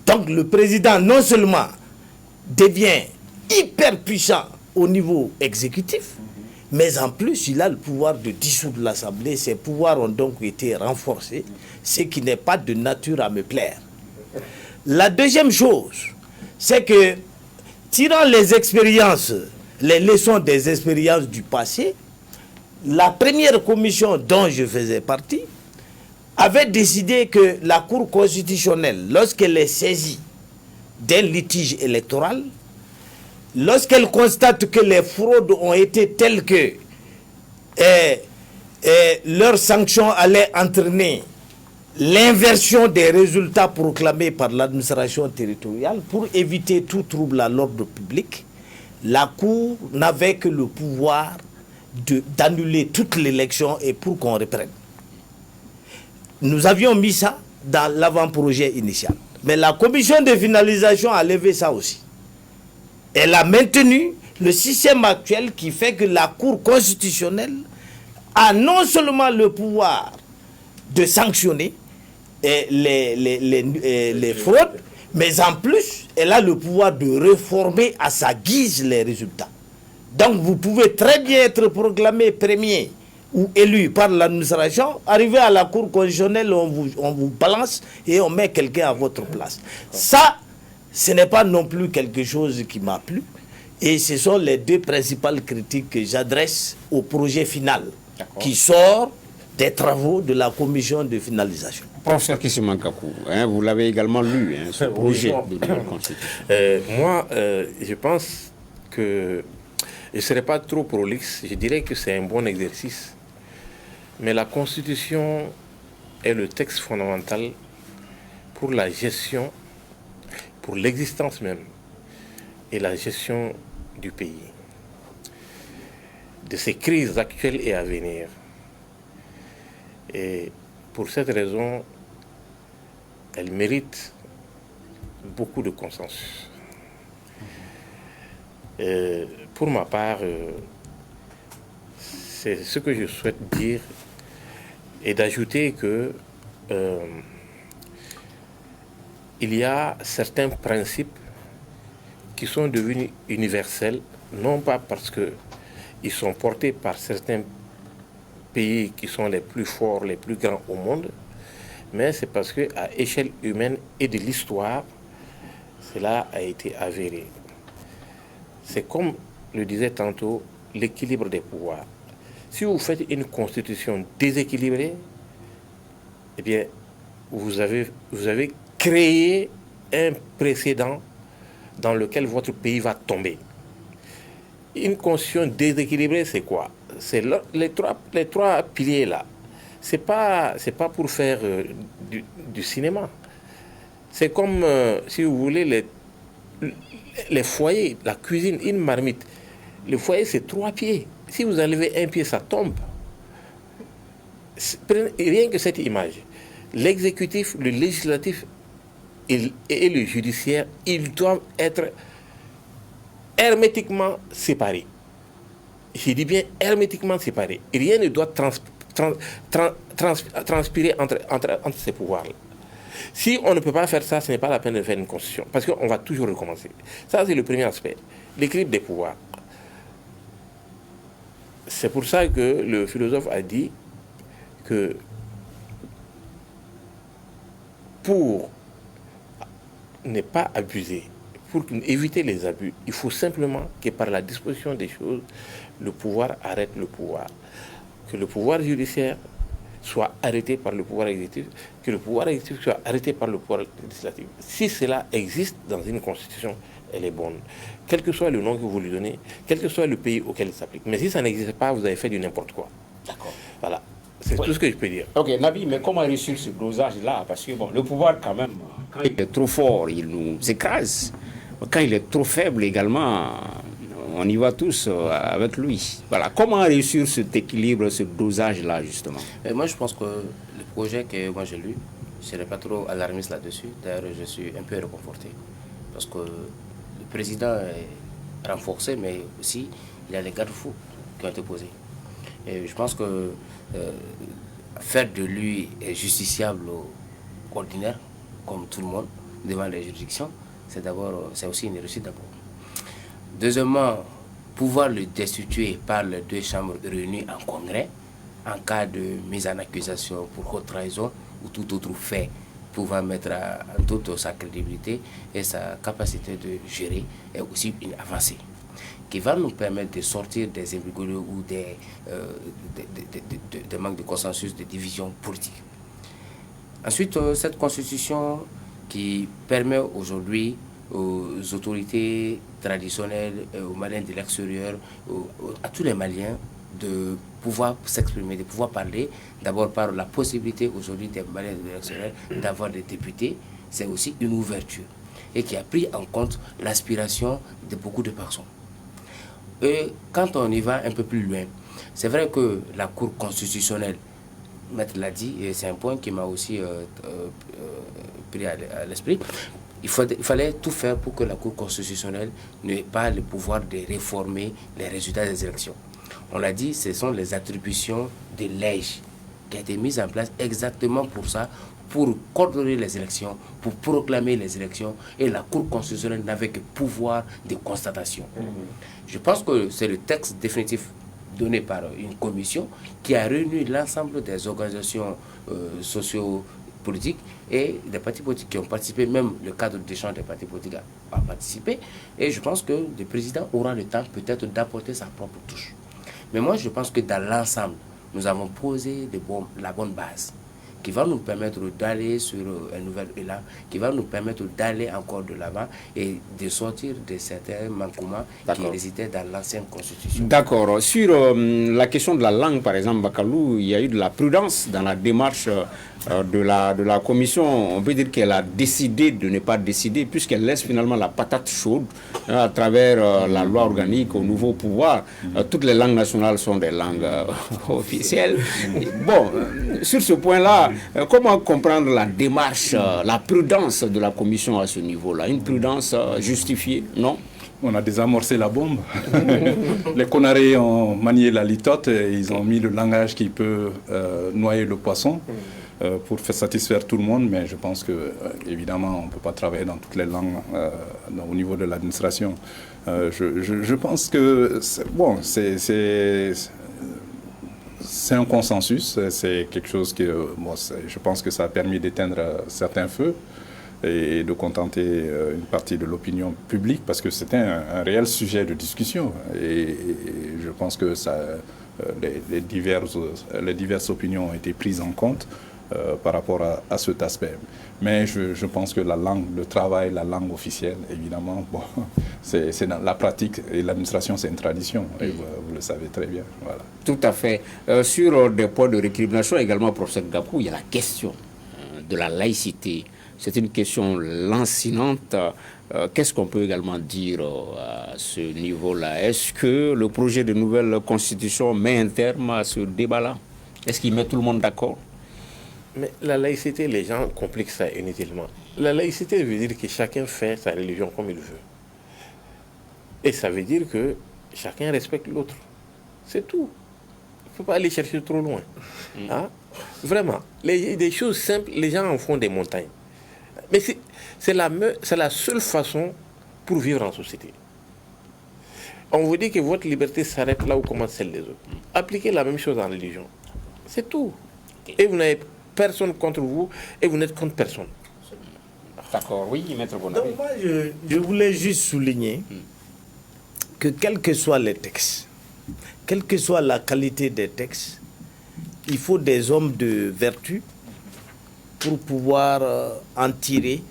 S6: Donc le président non seulement devient hyper puissant au niveau exécutif, mais en plus il a le pouvoir de dissoudre l'Assemblée. Ses pouvoirs ont donc été renforcés, ce qui n'est pas de nature à me plaire. La deuxième chose, c'est que tirant les expériences, les leçons des expériences du passé, la première commission dont je faisais partie avait décidé que la Cour constitutionnelle, lorsqu'elle est saisie d'un litige électoral, lorsqu'elle constate que les fraudes ont été telles que leurs sanctions allaient entraîner l'inversion des résultats proclamés par l'administration territoriale, pour éviter tout trouble à l'ordre public, la Cour n'avait que le pouvoir d'annuler toute l'élection et pour qu'on reprenne. Nous avions mis ça dans l'avant-projet initial. Mais la commission de finalisation a levé ça aussi. Elle a maintenu le système actuel qui fait que la Cour constitutionnelle a non seulement le pouvoir de sanctionner les fraudes, mais en plus, elle a le pouvoir de réformer à sa guise les résultats. Donc vous pouvez très bien être proclamé premier ou élu par l'administration, arrivé à la Cour constitutionnelle, on vous balance et on met quelqu'un à votre place. Ça, ce n'est pas non plus quelque chose qui m'a plu. Et ce sont les deux principales critiques que j'adresse au projet final qui sort des travaux de la commission de finalisation.
S1: Professeur Kissima Kakou, vous l'avez également lu, ce projet de nouvelle constitution.
S2: Moi, je pense que je ne serais pas trop prolixe, je dirais que c'est un bon exercice. Mais la Constitution est le texte fondamental pour la gestion, pour l'existence même, et la gestion du pays, de ces crises actuelles et à venir. Et pour cette raison, elle mérite beaucoup de consensus. Pour ma part, c'est ce que je souhaite dire et d'ajouter que il y a certains principes qui sont devenus universels, non pas parce qu'ils sont portés par certains pays qui sont les plus forts, les plus grands au monde, mais c'est parce qu'à échelle humaine et de l'histoire, cela a été avéré. C'est comme le disait tantôt, l'équilibre des pouvoirs. Si vous faites une constitution déséquilibrée, eh bien, vous avez créé un précédent dans lequel votre pays va tomber. Une constitution déséquilibrée, c'est quoi? C'est les trois piliers là. C'est pas pour faire du cinéma. C'est comme, si vous voulez, les foyers, la cuisine, une marmite. Le foyer, c'est 3 pieds. Si vous enlevez un pied, ça tombe. Rien que cette image. L'exécutif, le législatif et le judiciaire, ils doivent être hermétiquement séparés. Je dis bien hermétiquement séparés. Rien ne doit transpirer entre ces pouvoirs-là. Si on ne peut pas faire ça, ce n'est pas la peine de faire une constitution, parce qu'on va toujours recommencer. Ça, c'est le premier aspect, l'équilibre des pouvoirs. C'est pour ça que le philosophe a dit que pour ne pas abuser, pour éviter les abus, il faut simplement que par la disposition des choses, le pouvoir arrête le pouvoir. Que le pouvoir judiciaire soit arrêté par le pouvoir exécutif, que le pouvoir exécutif soit arrêté par le pouvoir législatif. Si cela existe dans une constitution, elle est bonne. Quel que soit le nom que vous lui donnez, quel que soit le pays auquel il s'applique. Mais si ça n'existe pas, vous avez fait du n'importe quoi.
S1: D'accord.
S2: Voilà. C'est tout ce que je peux dire.
S1: Ok, Nabi, mais comment réussir ce dosage-là? Parce que bon, le pouvoir, quand même, quand il est trop fort, il nous écrase. Quand il est trop faible également, on y va tous avec lui. Voilà. Comment réussir cet équilibre, ce dosage-là, justement?
S3: Moi, je pense que le projet que moi j'ai lu, je ne serais pas trop alarmiste là-dessus. D'ailleurs, je suis un peu réconforté. Parce que le président est renforcé, mais aussi, il y a les garde-fous qui ont été posés. Et je pense que faire de lui justiciable ordinaire, comme tout le monde, devant les juridictions, c'est aussi une réussite d'abord. Deuxièmement, pouvoir le destituer par les 2 chambres réunies en congrès en cas de mise en accusation pour haute trahison ou tout autre fait pouvant mettre en doute sa crédibilité et sa capacité de gérer est aussi une avancée qui va nous permettre de sortir des imbroglios ou des manques de consensus, de division politique. Ensuite, cette constitution qui permet aujourd'hui aux autorités traditionnelles, aux Maliens de l'extérieur, à tous les Maliens de pouvoir s'exprimer, de pouvoir parler, d'abord par la possibilité aujourd'hui des Maliens de l'extérieur d'avoir des députés, c'est aussi une ouverture et qui a pris en compte l'aspiration de beaucoup de personnes. Et quand on y va un peu plus loin, c'est vrai que la Cour constitutionnelle, Maître l'a dit, et c'est un point qui m'a aussi pris à l'esprit, il fallait tout faire pour que la Cour constitutionnelle n'ait pas le pouvoir de réformer les résultats des élections. On l'a dit, ce sont les attributions de l'EJ qui a été mises en place exactement pour ça, pour coordonner les élections, pour proclamer les élections, et la Cour constitutionnelle n'avait que pouvoir de constatation. Je pense que c'est le texte définitif donné par une commission qui a réuni l'ensemble des organisations socio-politiques et des partis politiques qui ont participé, même le cadre d'échange des partis politiques a participé. Et je pense que le président aura le temps peut-être d'apporter sa propre touche. Mais moi, je pense que dans l'ensemble, nous avons posé la bonne base qui va nous permettre d'aller sur un nouvel élan, qui va nous permettre d'aller encore de l'avant et de sortir de certains manquements qui résidaient dans l'ancienne constitution.
S1: D'accord. Sur la question de la langue, par exemple, Bakalou, il y a eu de la prudence dans la démarche de la commission. On peut dire qu'elle a décidé de ne pas décider puisqu'elle laisse finalement la patate chaude à travers la loi organique au nouveau pouvoir. Toutes les langues nationales sont des langues officielles. Bon, sur ce point-là, comment comprendre la démarche, la prudence de la commission à ce niveau-là? Une prudence justifiée, non?
S5: On a désamorcé la bombe. Les Conarés ont manié la litote et ils ont mis le langage qui peut noyer le poisson pour faire satisfaire tout le monde. Mais je pense que, évidemment, on ne peut pas travailler dans toutes les langues au niveau de l'administration. Je pense que, c'est un consensus, c'est quelque chose que je pense que ça a permis d'éteindre certains feux et de contenter une partie de l'opinion publique parce que c'était un réel sujet de discussion et je pense que les diverses opinions ont été prises en compte par rapport à cet aspect. Mais je pense que la langue, le travail, la langue officielle, évidemment, c'est dans la pratique et l'administration, c'est une tradition. Et vous le savez très bien. Voilà.
S1: Tout à fait. Sur des points de récrimination également, professeur Gakou, il y a la question de la laïcité. C'est une question lancinante. Qu'est-ce qu'on peut également dire à ce niveau-là? Est-ce que le projet de nouvelle constitution met un terme à ce débat-là? Est-ce qu'il met tout le monde d'accord?
S2: Mais la laïcité, les gens compliquent ça inutilement. La laïcité veut dire que chacun fait sa religion comme il veut. Et ça veut dire que chacun respecte l'autre. C'est tout. Il ne faut pas aller chercher trop loin. Hein? Vraiment. Des choses simples, les gens en font des montagnes. Mais c'est la seule façon pour vivre en société. On vous dit que votre liberté s'arrête là où commence celle des autres. Appliquez la même chose en religion. C'est tout. Et vous n'avez personne contre vous et vous n'êtes contre personne.
S1: D'accord, oui, maître Bonari.
S6: Donc moi, je voulais juste souligner que quels que soient les textes, quelle que soit la qualité des textes, il faut des hommes de vertu pour pouvoir en tirer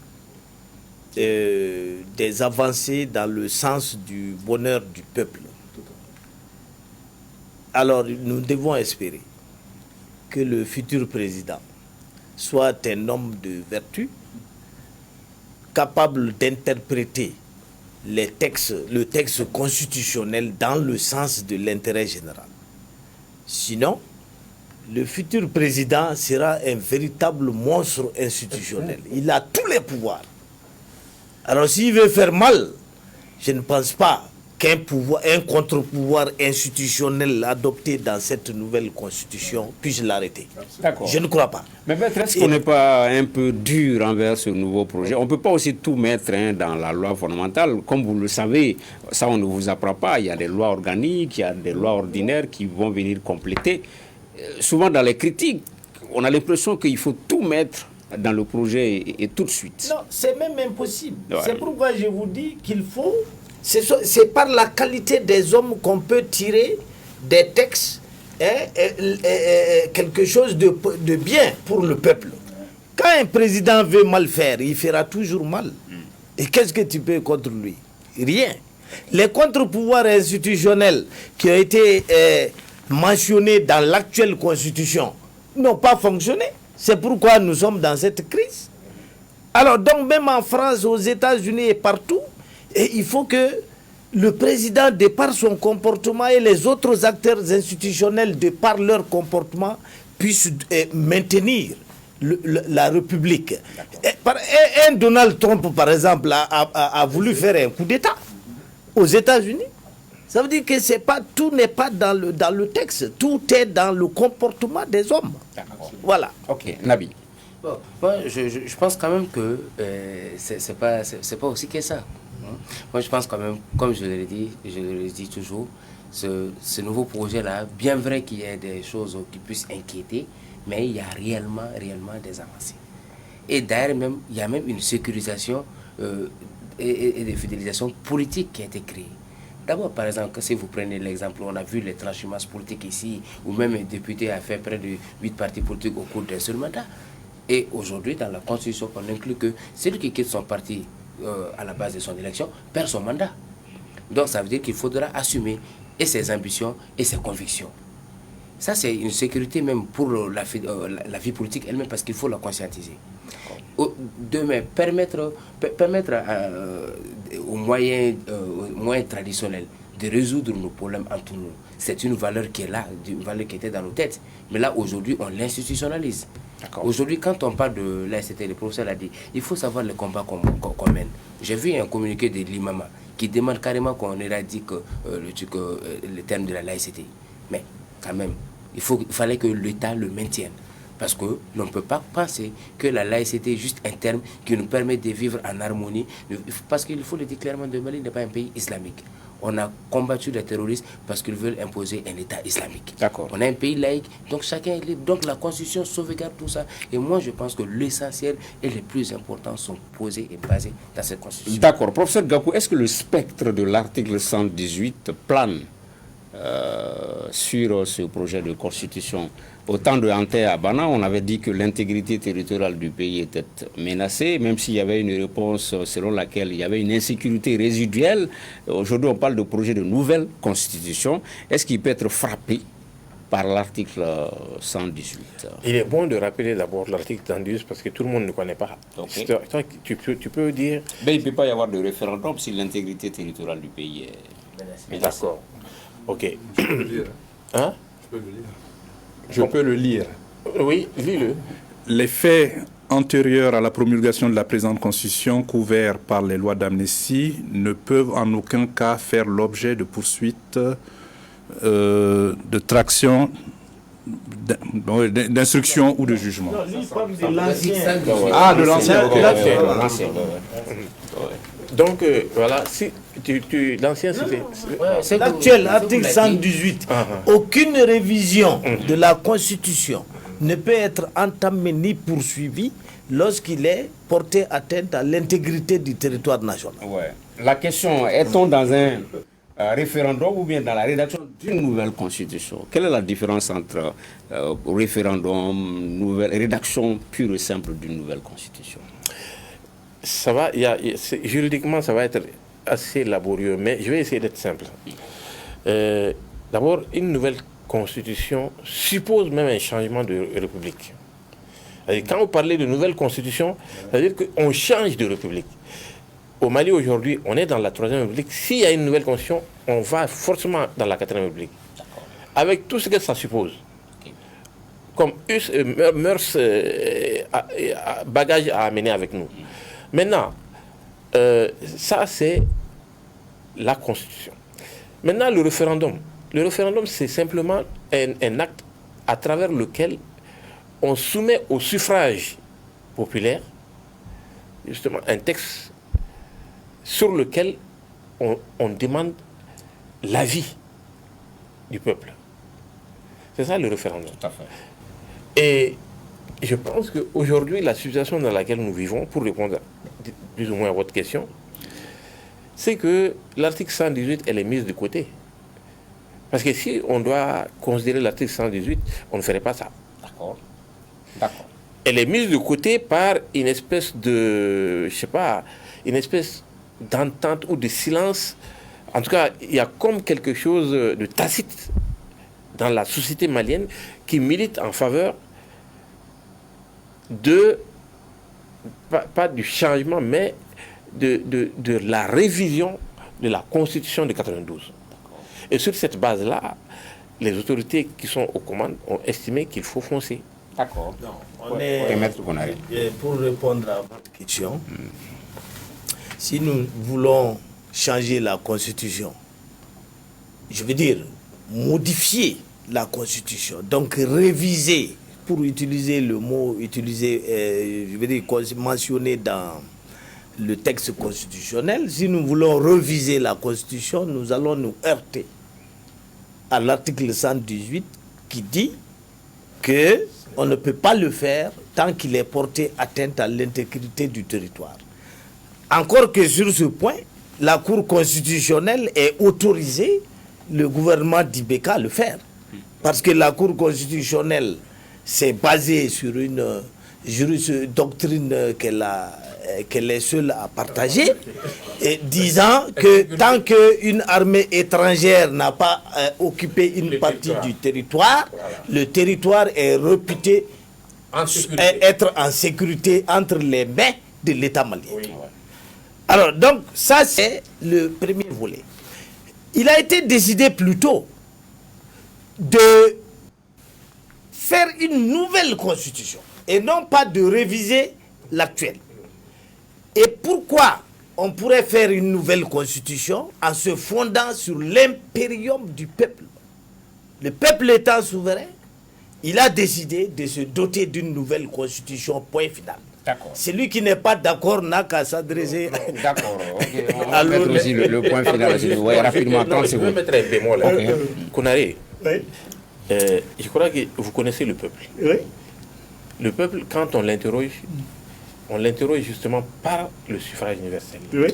S6: des avancées dans le sens du bonheur du peuple. Alors, nous devons espérer que le futur président soit un homme de vertu, capable d'interpréter le texte constitutionnel dans le sens de l'intérêt général. Sinon, le futur président sera un véritable monstre institutionnel. Il a tous les pouvoirs. Alors s'il veut faire mal, je ne pense pas un contre-pouvoir institutionnel adopté dans cette nouvelle constitution puisse l'arrêter. Je ne crois pas.
S1: Mais est-ce qu'on n'est pas un peu dur envers ce nouveau projet? On ne peut pas aussi tout mettre dans la loi fondamentale. Comme vous le savez, ça on ne vous apprend pas. Il y a des lois organiques, il y a des lois ordinaires qui vont venir compléter. Souvent dans les critiques, on a l'impression qu'il faut tout mettre dans le projet et tout de suite.
S6: Non, c'est même impossible.
S1: Ouais.
S6: C'est pourquoi je vous dis qu'il faut... C'est par la qualité des hommes qu'on peut tirer des textes quelque chose de bien pour le peuple. Quand un président veut mal faire, il fera toujours mal. Et qu'est-ce que tu peux contre lui? Rien. Les contre-pouvoirs institutionnels qui ont été mentionnés dans l'actuelle constitution n'ont pas fonctionné. C'est pourquoi nous sommes dans cette crise. Alors donc même en France, aux États-Unis et partout, et il faut que le président, de par son comportement, et les autres acteurs institutionnels, de par leur comportement, puissent maintenir la République. Un Donald Trump, par exemple, a voulu faire un coup d'État aux États-Unis. Ça veut dire que tout n'est pas dans le texte, tout est dans le comportement des hommes. Voilà.
S1: Ok, Nabi.
S3: Bon, moi, je pense quand même que c'est pas aussi que ça. Moi, je pense quand même, comme je le dis toujours, ce nouveau projet-là, bien vrai qu'il y ait des choses qui puissent inquiéter, mais il y a réellement des avancées. Et d'ailleurs, même, il y a même une sécurisation et des fidélisations politiques qui a été créée. D'abord, par exemple, si vous prenez l'exemple, on a vu les transhumances politiques ici, où même un député a fait près de 8 partis politiques au cours d'un seul mandat. Et aujourd'hui, dans la Constitution, on inclut que celui qui quitte son parti à la base de son élection perd son mandat. Donc, ça veut dire qu'il faudra assumer et ses ambitions et ses convictions. Ça, c'est une sécurité même pour la vie politique elle-même, parce qu'il faut la conscientiser. Demain, permettre aux moyens traditionnels de résoudre nos problèmes entre nous, c'est une valeur qui est là, une valeur qui était dans nos têtes. Mais là, aujourd'hui, on l'institutionnalise. Aujourd'hui, quand on parle de laïcité, le professeur l'a dit, il faut savoir le combat qu'on mène. J'ai vu un communiqué de l'imama qui demande carrément qu'on éradique le terme de la laïcité. Mais quand même, il fallait que l'État le maintienne. Parce que l'on ne peut pas penser que la laïcité est juste un terme qui nous permet de vivre en harmonie. Parce qu'il faut le dire clairement, le Mali n'est pas un pays islamique. On a combattu les terroristes parce qu'ils veulent imposer un État islamique.
S1: D'accord.
S3: On a un pays laïque, donc chacun est libre. Donc la Constitution sauvegarde tout ça. Et moi, je pense que l'essentiel et les plus importants sont posés et basés dans cette Constitution.
S1: D'accord. Professeur Gakou, est-ce que le spectre de l'article 118 plane sur ce projet de Constitution? Au temps de Ante Abana, on avait dit que l'intégrité territoriale du pays était menacée, même s'il y avait une réponse selon laquelle il y avait une insécurité résiduelle. Aujourd'hui, on parle de projet de nouvelle constitution. Est-ce qu'il peut être frappé par l'article 118?
S2: Il est bon de rappeler d'abord l'article 118 parce que tout le monde ne connaît pas.
S1: Okay.
S2: Tu peux dire...
S1: Mais il ne peut pas y avoir de référendum si l'intégrité territoriale du pays est menacée.
S2: D'accord. Ok.
S5: Je peux le lire.
S2: Hein?
S5: Je peux le lire. Je peux le lire.
S2: Oui, lis-le.
S5: Les faits antérieurs à la promulgation de la présente Constitution, couverts par les lois d'amnistie, ne peuvent en aucun cas faire l'objet de poursuites, de traction, d'instruction ou de jugement.
S6: Non, lui parle de l'ancien.
S5: Ah, de l'ancien.
S2: Donc, voilà, si l'ancien, c'était...
S6: L'actuel article 118, aucune révision de la Constitution ne peut être entamée ni poursuivie lorsqu'il est porté atteinte à l'intégrité du territoire national.
S1: Ouais. La question, est-on dans un référendum ou bien dans la rédaction d'une nouvelle constitution? Quelle est la différence entre référendum, rédaction pure et simple d'une nouvelle constitution?
S2: Ça va, juridiquement, ça va être assez laborieux, mais je vais essayer d'être simple. D'abord, une nouvelle constitution suppose même un changement de république. Quand vous parlez de nouvelle constitution, ça veut dire qu'on change de république. Au Mali, aujourd'hui, on est dans la 3e république. S'il y a une nouvelle constitution, on va forcément dans la 4e république. Avec tout ce que ça suppose. Comme mœurs, bagages à amener avec nous. Maintenant, ça c'est la Constitution. Maintenant, le référendum. Le référendum, c'est simplement un acte à travers lequel on soumet au suffrage populaire, justement, un texte sur lequel on demande l'avis du peuple. C'est ça le référendum.
S1: Tout à fait.
S2: Et je pense qu'aujourd'hui, la situation dans laquelle nous vivons, pour répondre plus ou moins à votre question, c'est que l'article 118, elle est mise de côté. Parce que si on doit considérer l'article 118, on ne ferait pas ça.
S1: D'accord.
S2: Elle est mise de côté par une espèce de, je sais pas, une espèce d'entente ou de silence. En tout cas, il y a comme quelque chose de tacite dans la société malienne qui milite en faveur de, pas du changement, mais de la révision de la Constitution de 92. Et sur cette base-là, les autorités qui sont aux commandes ont estimé qu'il faut foncer.
S1: D'accord.
S6: Pour répondre à votre question, si nous voulons changer la Constitution, je veux dire modifier la Constitution, donc réviser, pour utiliser le mot je veux dire mentionné dans le texte constitutionnel, si nous voulons réviser la Constitution, nous allons nous heurter à l'article 118 qui dit qu'on ne peut pas le faire tant qu'il est porté atteinte à l'intégrité du territoire. Encore que sur ce point, la Cour constitutionnelle ait autorisé le gouvernement d'Ibeka à le faire. Parce que la Cour constitutionnelle s'est basée sur une doctrine qu'elle est seule à partager, et disant que tant qu'une armée étrangère n'a pas occupé une partie du territoire, le territoire est réputé être en sécurité entre les mains de l'État malien. Oui. Alors, donc, ça, c'est le premier volet. Il a été décidé plus tôt de faire une nouvelle constitution et non pas de réviser l'actuelle. Et pourquoi on pourrait faire une nouvelle constitution en se fondant sur l'impérium du peuple? Le peuple étant souverain, il a décidé de se doter d'une nouvelle constitution, point final. Celui qui n'est pas d'accord n'a qu'à s'adresser.
S1: D'accord, ok. On va mettre aussi le point final. Oui, rapidement, 30 secondes.
S2: Je vais mettre un bémol. Konaré, je crois que vous connaissez le peuple.
S6: Oui.
S2: Le peuple, quand on l'interroge justement par le suffrage universel.
S6: Oui.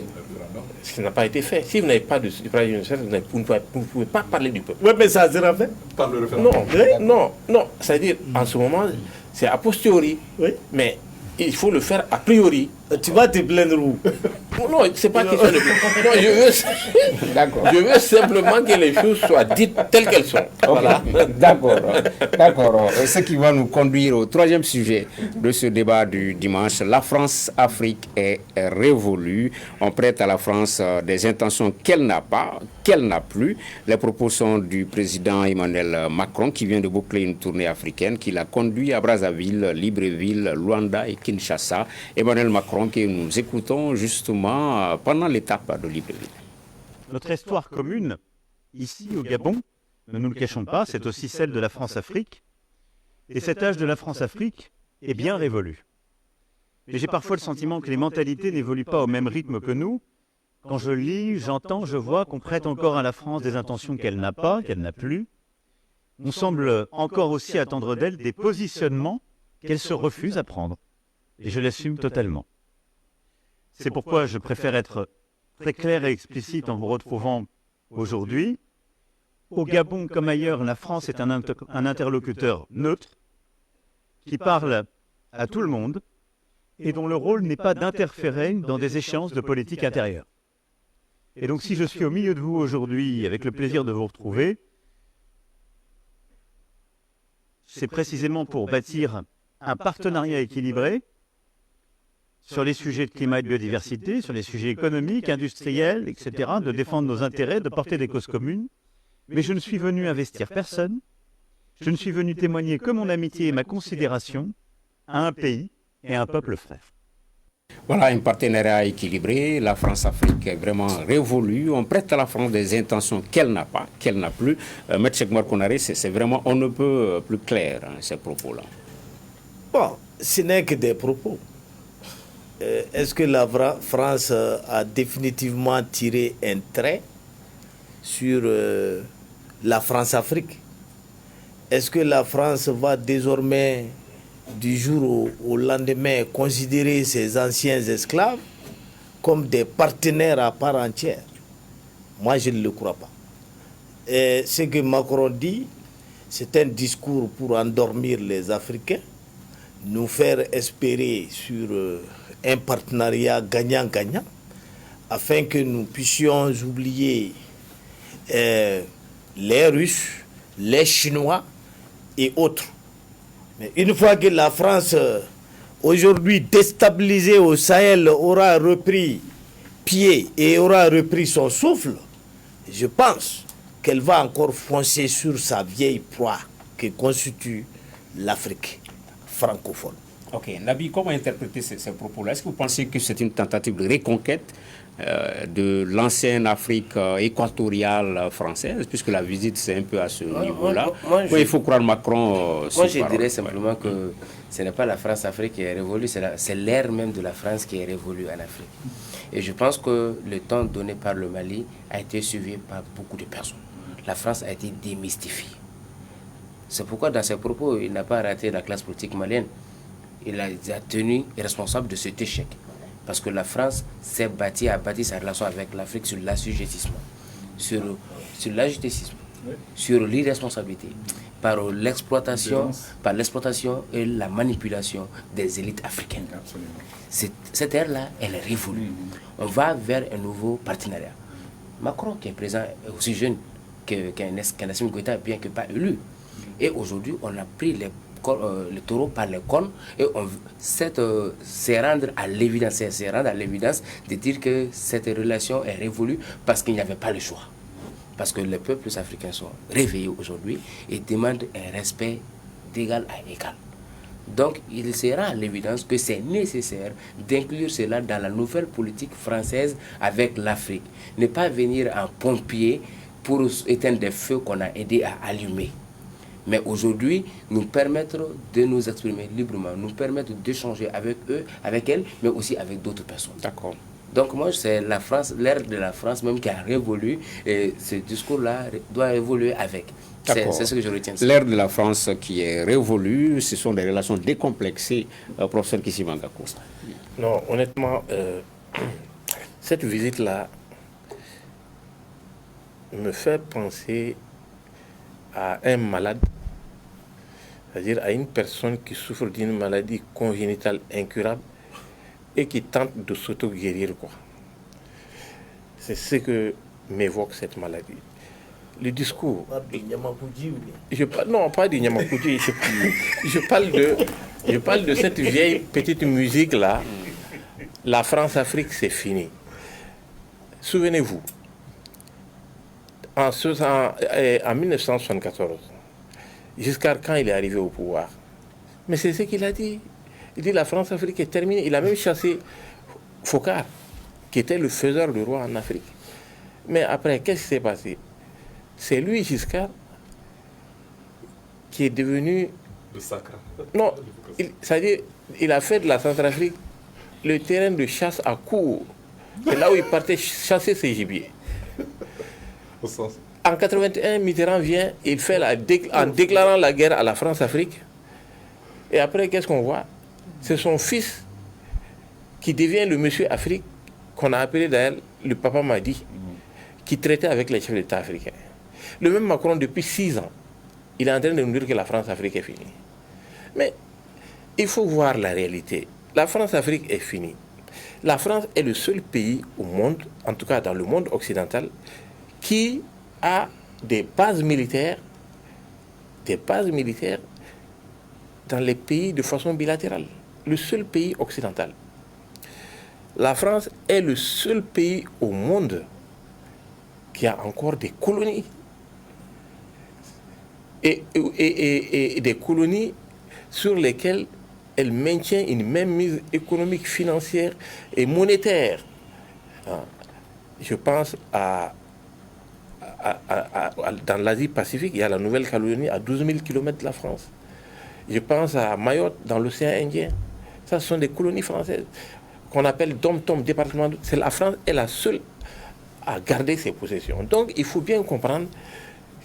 S2: Ce qui n'a pas été fait. Si vous n'avez pas de suffrage universel, vous ne pouvez pas parler du peuple.
S6: Oui, mais ça sera fait.
S5: Par le référendum.
S2: Non. C'est-à-dire, en ce moment, c'est a posteriori.
S6: Oui.
S2: Mais il faut le faire a priori.
S6: Tu vas te plaindre où?
S2: Non, c'est pas question de... Non, je veux simplement que les choses soient dites telles qu'elles sont.
S1: Voilà. D'accord. Ce qui va nous conduire au troisième sujet de ce débat du dimanche. La France-Afrique est révolue. On prête à la France des intentions qu'elle n'a pas, qu'elle n'a plus. Les propos sont du président Emmanuel Macron qui vient de boucler une tournée africaine qui l'a conduit à Brazzaville, Libreville, Luanda et Kinshasa. Emmanuel Macron que nous écoutons justement pendant l'étape de Libreville.
S7: Notre histoire commune, ici au Gabon, ne nous le cachons pas, c'est aussi celle de la France-Afrique. Et cet âge de la France-Afrique est bien révolu. Mais j'ai parfois le sentiment que les mentalités n'évoluent pas au même rythme que nous. Quand je lis, j'entends, je vois qu'on prête encore à la France des intentions qu'elle n'a pas, qu'elle n'a plus. On semble encore aussi attendre d'elle des positionnements qu'elle se refuse à prendre. Et je l'assume totalement. C'est pourquoi je préfère être très clair et explicite en vous retrouvant aujourd'hui. Au Gabon comme ailleurs, la France est un interlocuteur neutre qui parle à tout le monde et dont le rôle n'est pas d'interférer dans des échéances de politique intérieure. Et donc si je suis au milieu de vous aujourd'hui avec le plaisir de vous retrouver, c'est précisément pour bâtir un partenariat équilibré sur les sujets de climat et de biodiversité, sur les sujets économiques, industriels, etc., de défendre nos intérêts, de porter des causes communes. Mais je ne suis venu investir personne, je ne suis venu témoigner que mon amitié et ma considération à un pays et à un peuple frère.
S1: Voilà un partenariat équilibré. La France-Afrique est vraiment révolue. On prête à la France des intentions qu'elle n'a pas, qu'elle n'a plus. M. Cheikh Konaré, c'est vraiment, on ne peut plus clair, ces propos-là.
S6: Bon, ce n'est que des propos. Est-ce que la France a définitivement tiré un trait sur la France-Afrique? Est-ce que la France va désormais, du jour au lendemain, considérer ses anciens esclaves comme des partenaires à part entière? Moi, je ne le crois pas. Et ce que Macron dit, c'est un discours pour endormir les Africains, nous faire espérer sur un partenariat gagnant-gagnant, afin que nous puissions oublier les Russes, les Chinois et autres. Mais une fois que la France, aujourd'hui déstabilisée au Sahel, aura repris pied et aura repris son souffle, je pense qu'elle va encore foncer sur sa vieille proie que constitue l'Afrique francophone.
S1: Ok, Nabi, comment interpréter ces propos-là? Est-ce que vous pensez que c'est une tentative de reconquête de l'ancienne Afrique équatoriale française, puisque la visite c'est un peu à ce niveau-là? Il faut croire Macron.
S3: Moi, je dirais simplement que ce n'est pas la France-Afrique qui est révolue, c'est l'ère même de la France qui est révolue en Afrique. Et je pense que le temps donné par le Mali a été suivi par beaucoup de personnes. la France a été démystifiée. C'est pourquoi dans ses propos, il n'a pas raté la classe politique malienne. Il a tenu responsable de cet échec. Parce que la France a bâti sa relation avec l'Afrique sur l'assujettissement, sur l'assujettissement, sur l'irresponsabilité, par l'exploitation et la manipulation des élites africaines. Cette ère-là, elle est révolue. On va vers un nouveau partenariat. Macron, qui est présent, est aussi jeune qu'un Assimi Goïta, bien que pas élu. Et aujourd'hui, on a pris les taureaux par les cornes et c'est rendre à l'évidence de dire que cette relation est révolue parce qu'il n'y avait pas le choix. Parce que les peuples africains sont réveillés aujourd'hui et demandent un respect d'égal à égal. Donc, il sera à l'évidence que c'est nécessaire d'inclure cela dans la nouvelle politique française avec l'Afrique. Ne pas venir en pompier pour éteindre des feux qu'on a aidé à allumer. Mais aujourd'hui, nous permettre de nous exprimer librement, nous permettre d'échanger avec eux, avec elles, mais aussi avec d'autres personnes.
S1: D'accord.
S3: Donc moi, c'est la France, l'ère de la France même qui a révolu, et ce discours-là doit évoluer avec. C'est ce que je retiens.
S1: L'ère de la France qui est révolue, ce sont des relations décomplexées, professeur Kissimangako.
S2: Non, honnêtement, cette visite-là me fait penser à un malade, c'est-à-dire à une personne qui souffre d'une maladie congénitale incurable et qui tente de s'auto-guérir, quoi. C'est ce que m'évoque cette maladie. Le discours. Non, pas du Nyamakoudji. Je parle de cette vieille petite musique-là. La France-Afrique, c'est fini. Souvenez-vous, en 1974, Giscard, quand il est arrivé au pouvoir, mais c'est ce qu'il a dit. Il dit la France-Afrique est terminée. Il a même chassé Foccart, qui était le faiseur de roi en Afrique. Mais après, qu'est-ce qui s'est passé? C'est lui, Giscard, qui est devenu...
S5: Le sacre.
S2: Non, c'est-à-dire, il a fait de la Centrafrique le terrain de chasse à court. C'est là où il partait chasser ses gibiers. En 81, Mitterrand vient, il fait en déclarant la guerre à la France-Afrique. Et après, qu'est-ce qu'on voit? C'est son fils qui devient le monsieur Afrique, qu'on a appelé d'ailleurs le papa Madi, qui traitait avec les chefs d'État africains. Le même Macron, depuis 6 ans, il est en train de nous dire que la France-Afrique est finie. Mais il faut voir la réalité. La France-Afrique est finie. La France est le seul pays au monde, en tout cas dans le monde occidental, qui a des bases militaires dans les pays de façon bilatérale. Le seul pays occidental. La France est le seul pays au monde qui a encore des colonies. Et des colonies sur lesquelles elle maintient une même mise économique, financière et monétaire. Je pense dans l'Asie-Pacifique, il y a la Nouvelle-Calédonie à 12 000 km de la France. Je pense à Mayotte, dans l'océan Indien. Ça, ce sont des colonies françaises qu'on appelle dom-tom, département. La France est la seule à garder ses possessions. Donc, il faut bien comprendre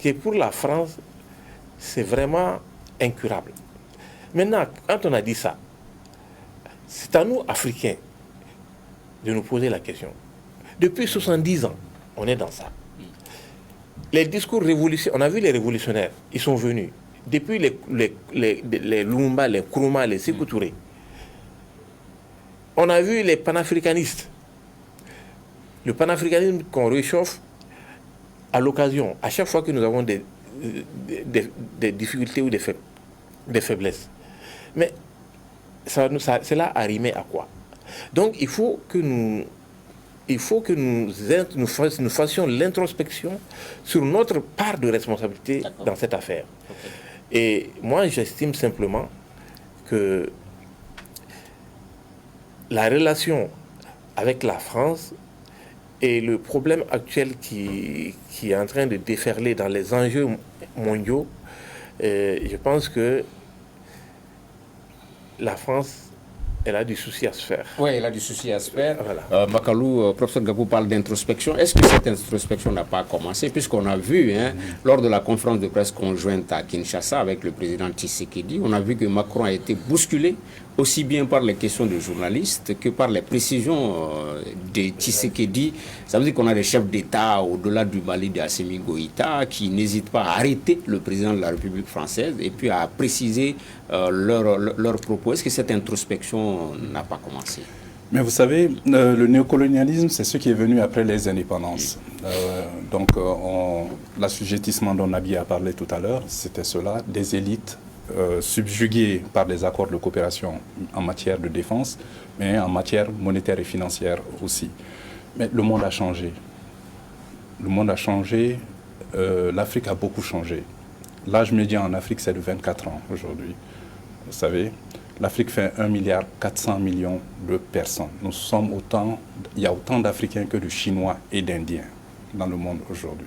S2: que pour la France, c'est vraiment incurable. Maintenant, quand on a dit ça, c'est à nous, Africains, de nous poser la question. Depuis 70 ans, on est dans ça. Les discours révolutionnaires, on a vu les révolutionnaires, ils sont venus. Depuis les Lumumba, les Nkrumah, les Sékou Touré. On a vu les panafricanistes. Le panafricanisme qu'on réchauffe à l'occasion, à chaque fois que nous avons des difficultés ou des faiblesses. Mais cela a rimé à quoi? Donc il faut que nous fassions l'introspection sur notre part de responsabilité dans cette affaire. Okay. Et moi, j'estime simplement que la relation avec la France et le problème actuel qui est en train de déferler dans les enjeux mondiaux, je pense que la France Elle a du souci à se faire.
S1: Oui, elle a du souci à se faire.
S2: Voilà.
S1: Makalou, professeur Gabou parle d'introspection. Est-ce que cette introspection n'a pas commencé? Puisqu'on a vu, lors de la conférence de presse conjointe à Kinshasa avec le président Tshisekedi, on a vu que Macron a été bousculé aussi bien par les questions de journalistes que par les précisions de Tshisekedi. Ça veut dire qu'on a des chefs d'État au-delà du Mali de Assimi Goïta qui n'hésitent pas à arrêter le président de la République française et puis à préciser leurs propos. Est-ce que cette introspection n'a pas commencé?
S5: Mais vous savez, le néocolonialisme, c'est ce qui est venu après les indépendances. L'assujettissement dont Nabi a parlé tout à l'heure, c'était cela, des élites subjuguées par des accords de coopération en matière de défense, mais en matière monétaire et financière aussi. Mais le monde a changé. Le monde a changé, l'Afrique a beaucoup changé. L'âge médian en Afrique, c'est de 24 ans aujourd'hui. Vous savez, l'Afrique fait 1,4 milliard de personnes. Il y a autant d'Africains que de Chinois et d'Indiens dans le monde aujourd'hui.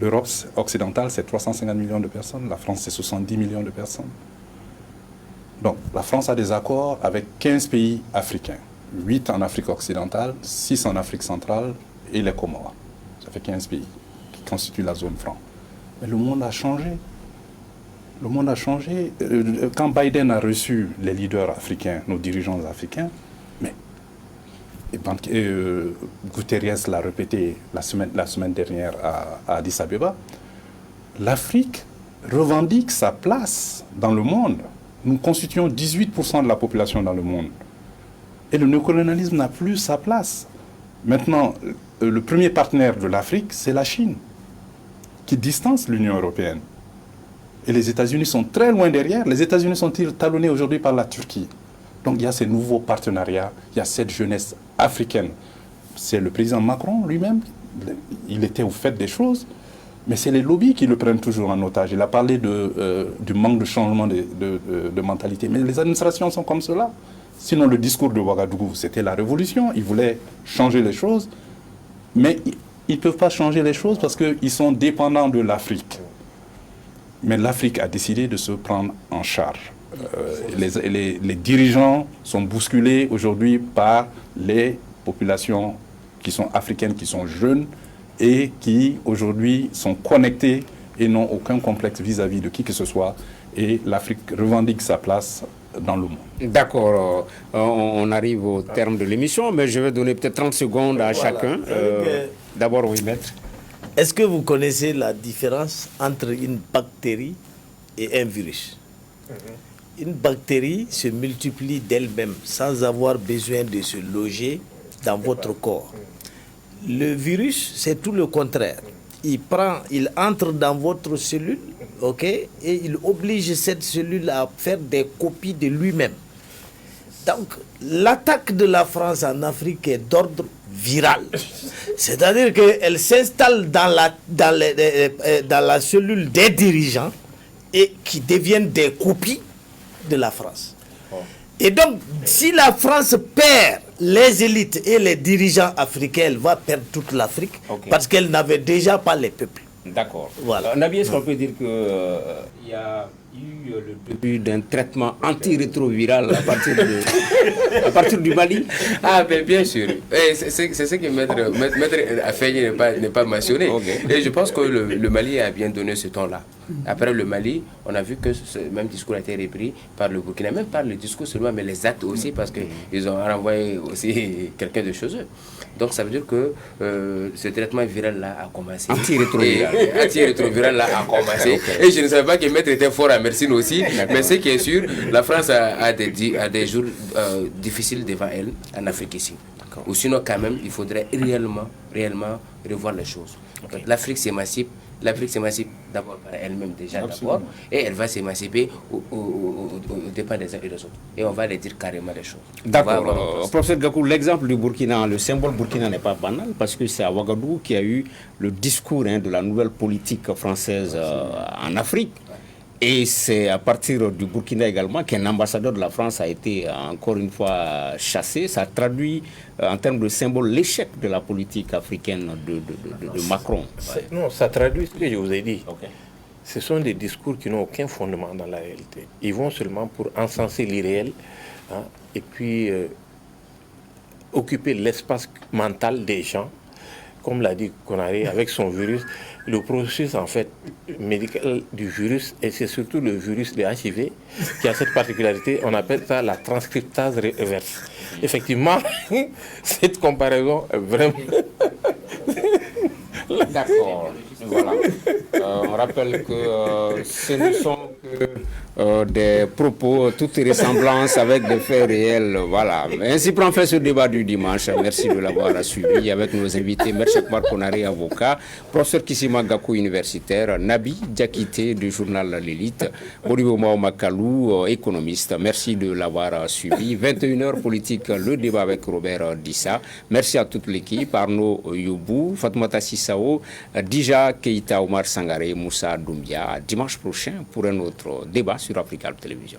S5: L'Europe occidentale, c'est 350 millions de personnes. La France, c'est 70 millions de personnes. Donc, la France a des accords avec 15 pays africains. 8 en Afrique occidentale, 6 en Afrique centrale et les Comores. Ça fait 15 pays qui constituent la zone franc. Mais le monde a changé. Le monde a changé. Quand Biden a reçu les leaders africains, nos dirigeants africains, mais Guterres l'a répété la semaine dernière à Addis Abeba, l'Afrique revendique sa place dans le monde. Nous constituons 18% de la population dans le monde. Et le néocolonialisme n'a plus sa place. Maintenant, le premier partenaire de l'Afrique, c'est la Chine, qui distance l'Union européenne. Et les États-Unis sont très loin derrière. Les États-Unis sont talonnés aujourd'hui par la Turquie. Donc il y a ces nouveaux partenariats, il y a cette jeunesse africaine. C'est le président Macron lui-même, il était au fait des choses, mais c'est les lobbies qui le prennent toujours en otage. Il a parlé du manque de changement de mentalité. Mais les administrations sont comme cela. Sinon le discours de Ouagadougou, c'était la révolution. Ils voulaient changer les choses, mais ils ne peuvent pas changer les choses parce qu'ils sont dépendants de l'Afrique. Mais l'Afrique a décidé de se prendre en charge. Les dirigeants sont bousculés aujourd'hui par les populations qui sont africaines, qui sont jeunes et qui aujourd'hui sont connectées et n'ont aucun complexe vis-à-vis de qui que ce soit. Et l'Afrique revendique sa place dans le monde.
S1: D'accord, on arrive au terme de l'émission, mais je vais donner peut-être 30 secondes à chacun. D'abord, oui, maître.
S6: Est-ce que vous connaissez la différence entre une bactérie et un virus? Une bactérie se multiplie d'elle-même sans avoir besoin de se loger dans votre corps. Le virus, c'est tout le contraire. Il entre dans votre cellule, ok, et il oblige cette cellule à faire des copies de lui-même. Donc, l'attaque de la France en Afrique est d'ordre viral. C'est-à-dire qu'elle s'installe dans la cellule des dirigeants et qui deviennent des copies de la France. Et donc, si la France perd les élites et les dirigeants africains, elle va perdre toute l'Afrique parce qu'elle n'avait déjà pas les peuples.
S1: D'accord.
S6: Voilà.
S1: Nabi, est-ce qu'on peut dire qu'il y a eu le début d'un traitement antirétroviral à partir du Mali?
S3: Ah, ben bien sûr. C'est ce que Maître Afeyi n'est pas mentionné. Et je pense que le Mali a bien donné ce ton-là. Après le Mali, on a vu que ce même discours a été repris par le Burkina, même pas le discours seulement, mais les actes aussi, parce qu'ils ont renvoyé aussi quelqu'un de chez eux. Donc ça veut dire que ce traitement viral-là a commencé. Antirétroviral-là a commencé. Et je ne savais pas que Maître était fort à Mersin aussi, mais ce qui est sûr, la France a des jours difficiles devant elle en Afrique ici. Ou sinon quand même, il faudrait réellement revoir les choses. L'Afrique s'émancipe d'abord par elle-même déjà d'abord, et elle va s'émanciper au dépend des uns et des autres. Et on va les dire carrément les choses.
S1: D'accord. Professeur Gakou, l'exemple du Burkina, le symbole Burkina n'est pas banal parce que c'est à Ouagadougou qu'il y a eu le discours de la nouvelle politique française en Afrique. Et c'est à partir du Burkina également qu'un ambassadeur de la France a été encore une fois chassé. Ça traduit en termes de symbole l'échec de la politique africaine de Macron.
S2: Non, ça traduit ce que je vous ai dit. Ce sont des discours qui n'ont aucun fondement dans la réalité. Ils vont seulement pour encenser l'irréel hein, et puis occuper l'espace mental des gens, comme l'a dit Konaré, avec son virus. Le processus en fait médical du virus, et c'est surtout le virus de HIV qui a cette particularité, on appelle ça la transcriptase reverse. Effectivement, cette comparaison est vraiment...
S1: D'accord, voilà. On rappelle que ce ne sont que des propos, toutes ressemblances avec des faits réels. Voilà. Ainsi prend fin ce débat du dimanche. Merci de l'avoir suivi avec nos invités. Merci Konaré, avocat, professeur Kissima Gakou, universitaire, Nabi Diakité du journal L'Élite, Modibo Makalou, économiste. Merci de l'avoir suivi. 21h politique, le débat avec Robert Dissa. Merci à toute l'équipe, Arnaud Youbou, Fatoumata Sissao, Dija Keita, Omar Sangaré, Moussa Doumbia. Dimanche prochain pour un autre débat sur Africa Télévision.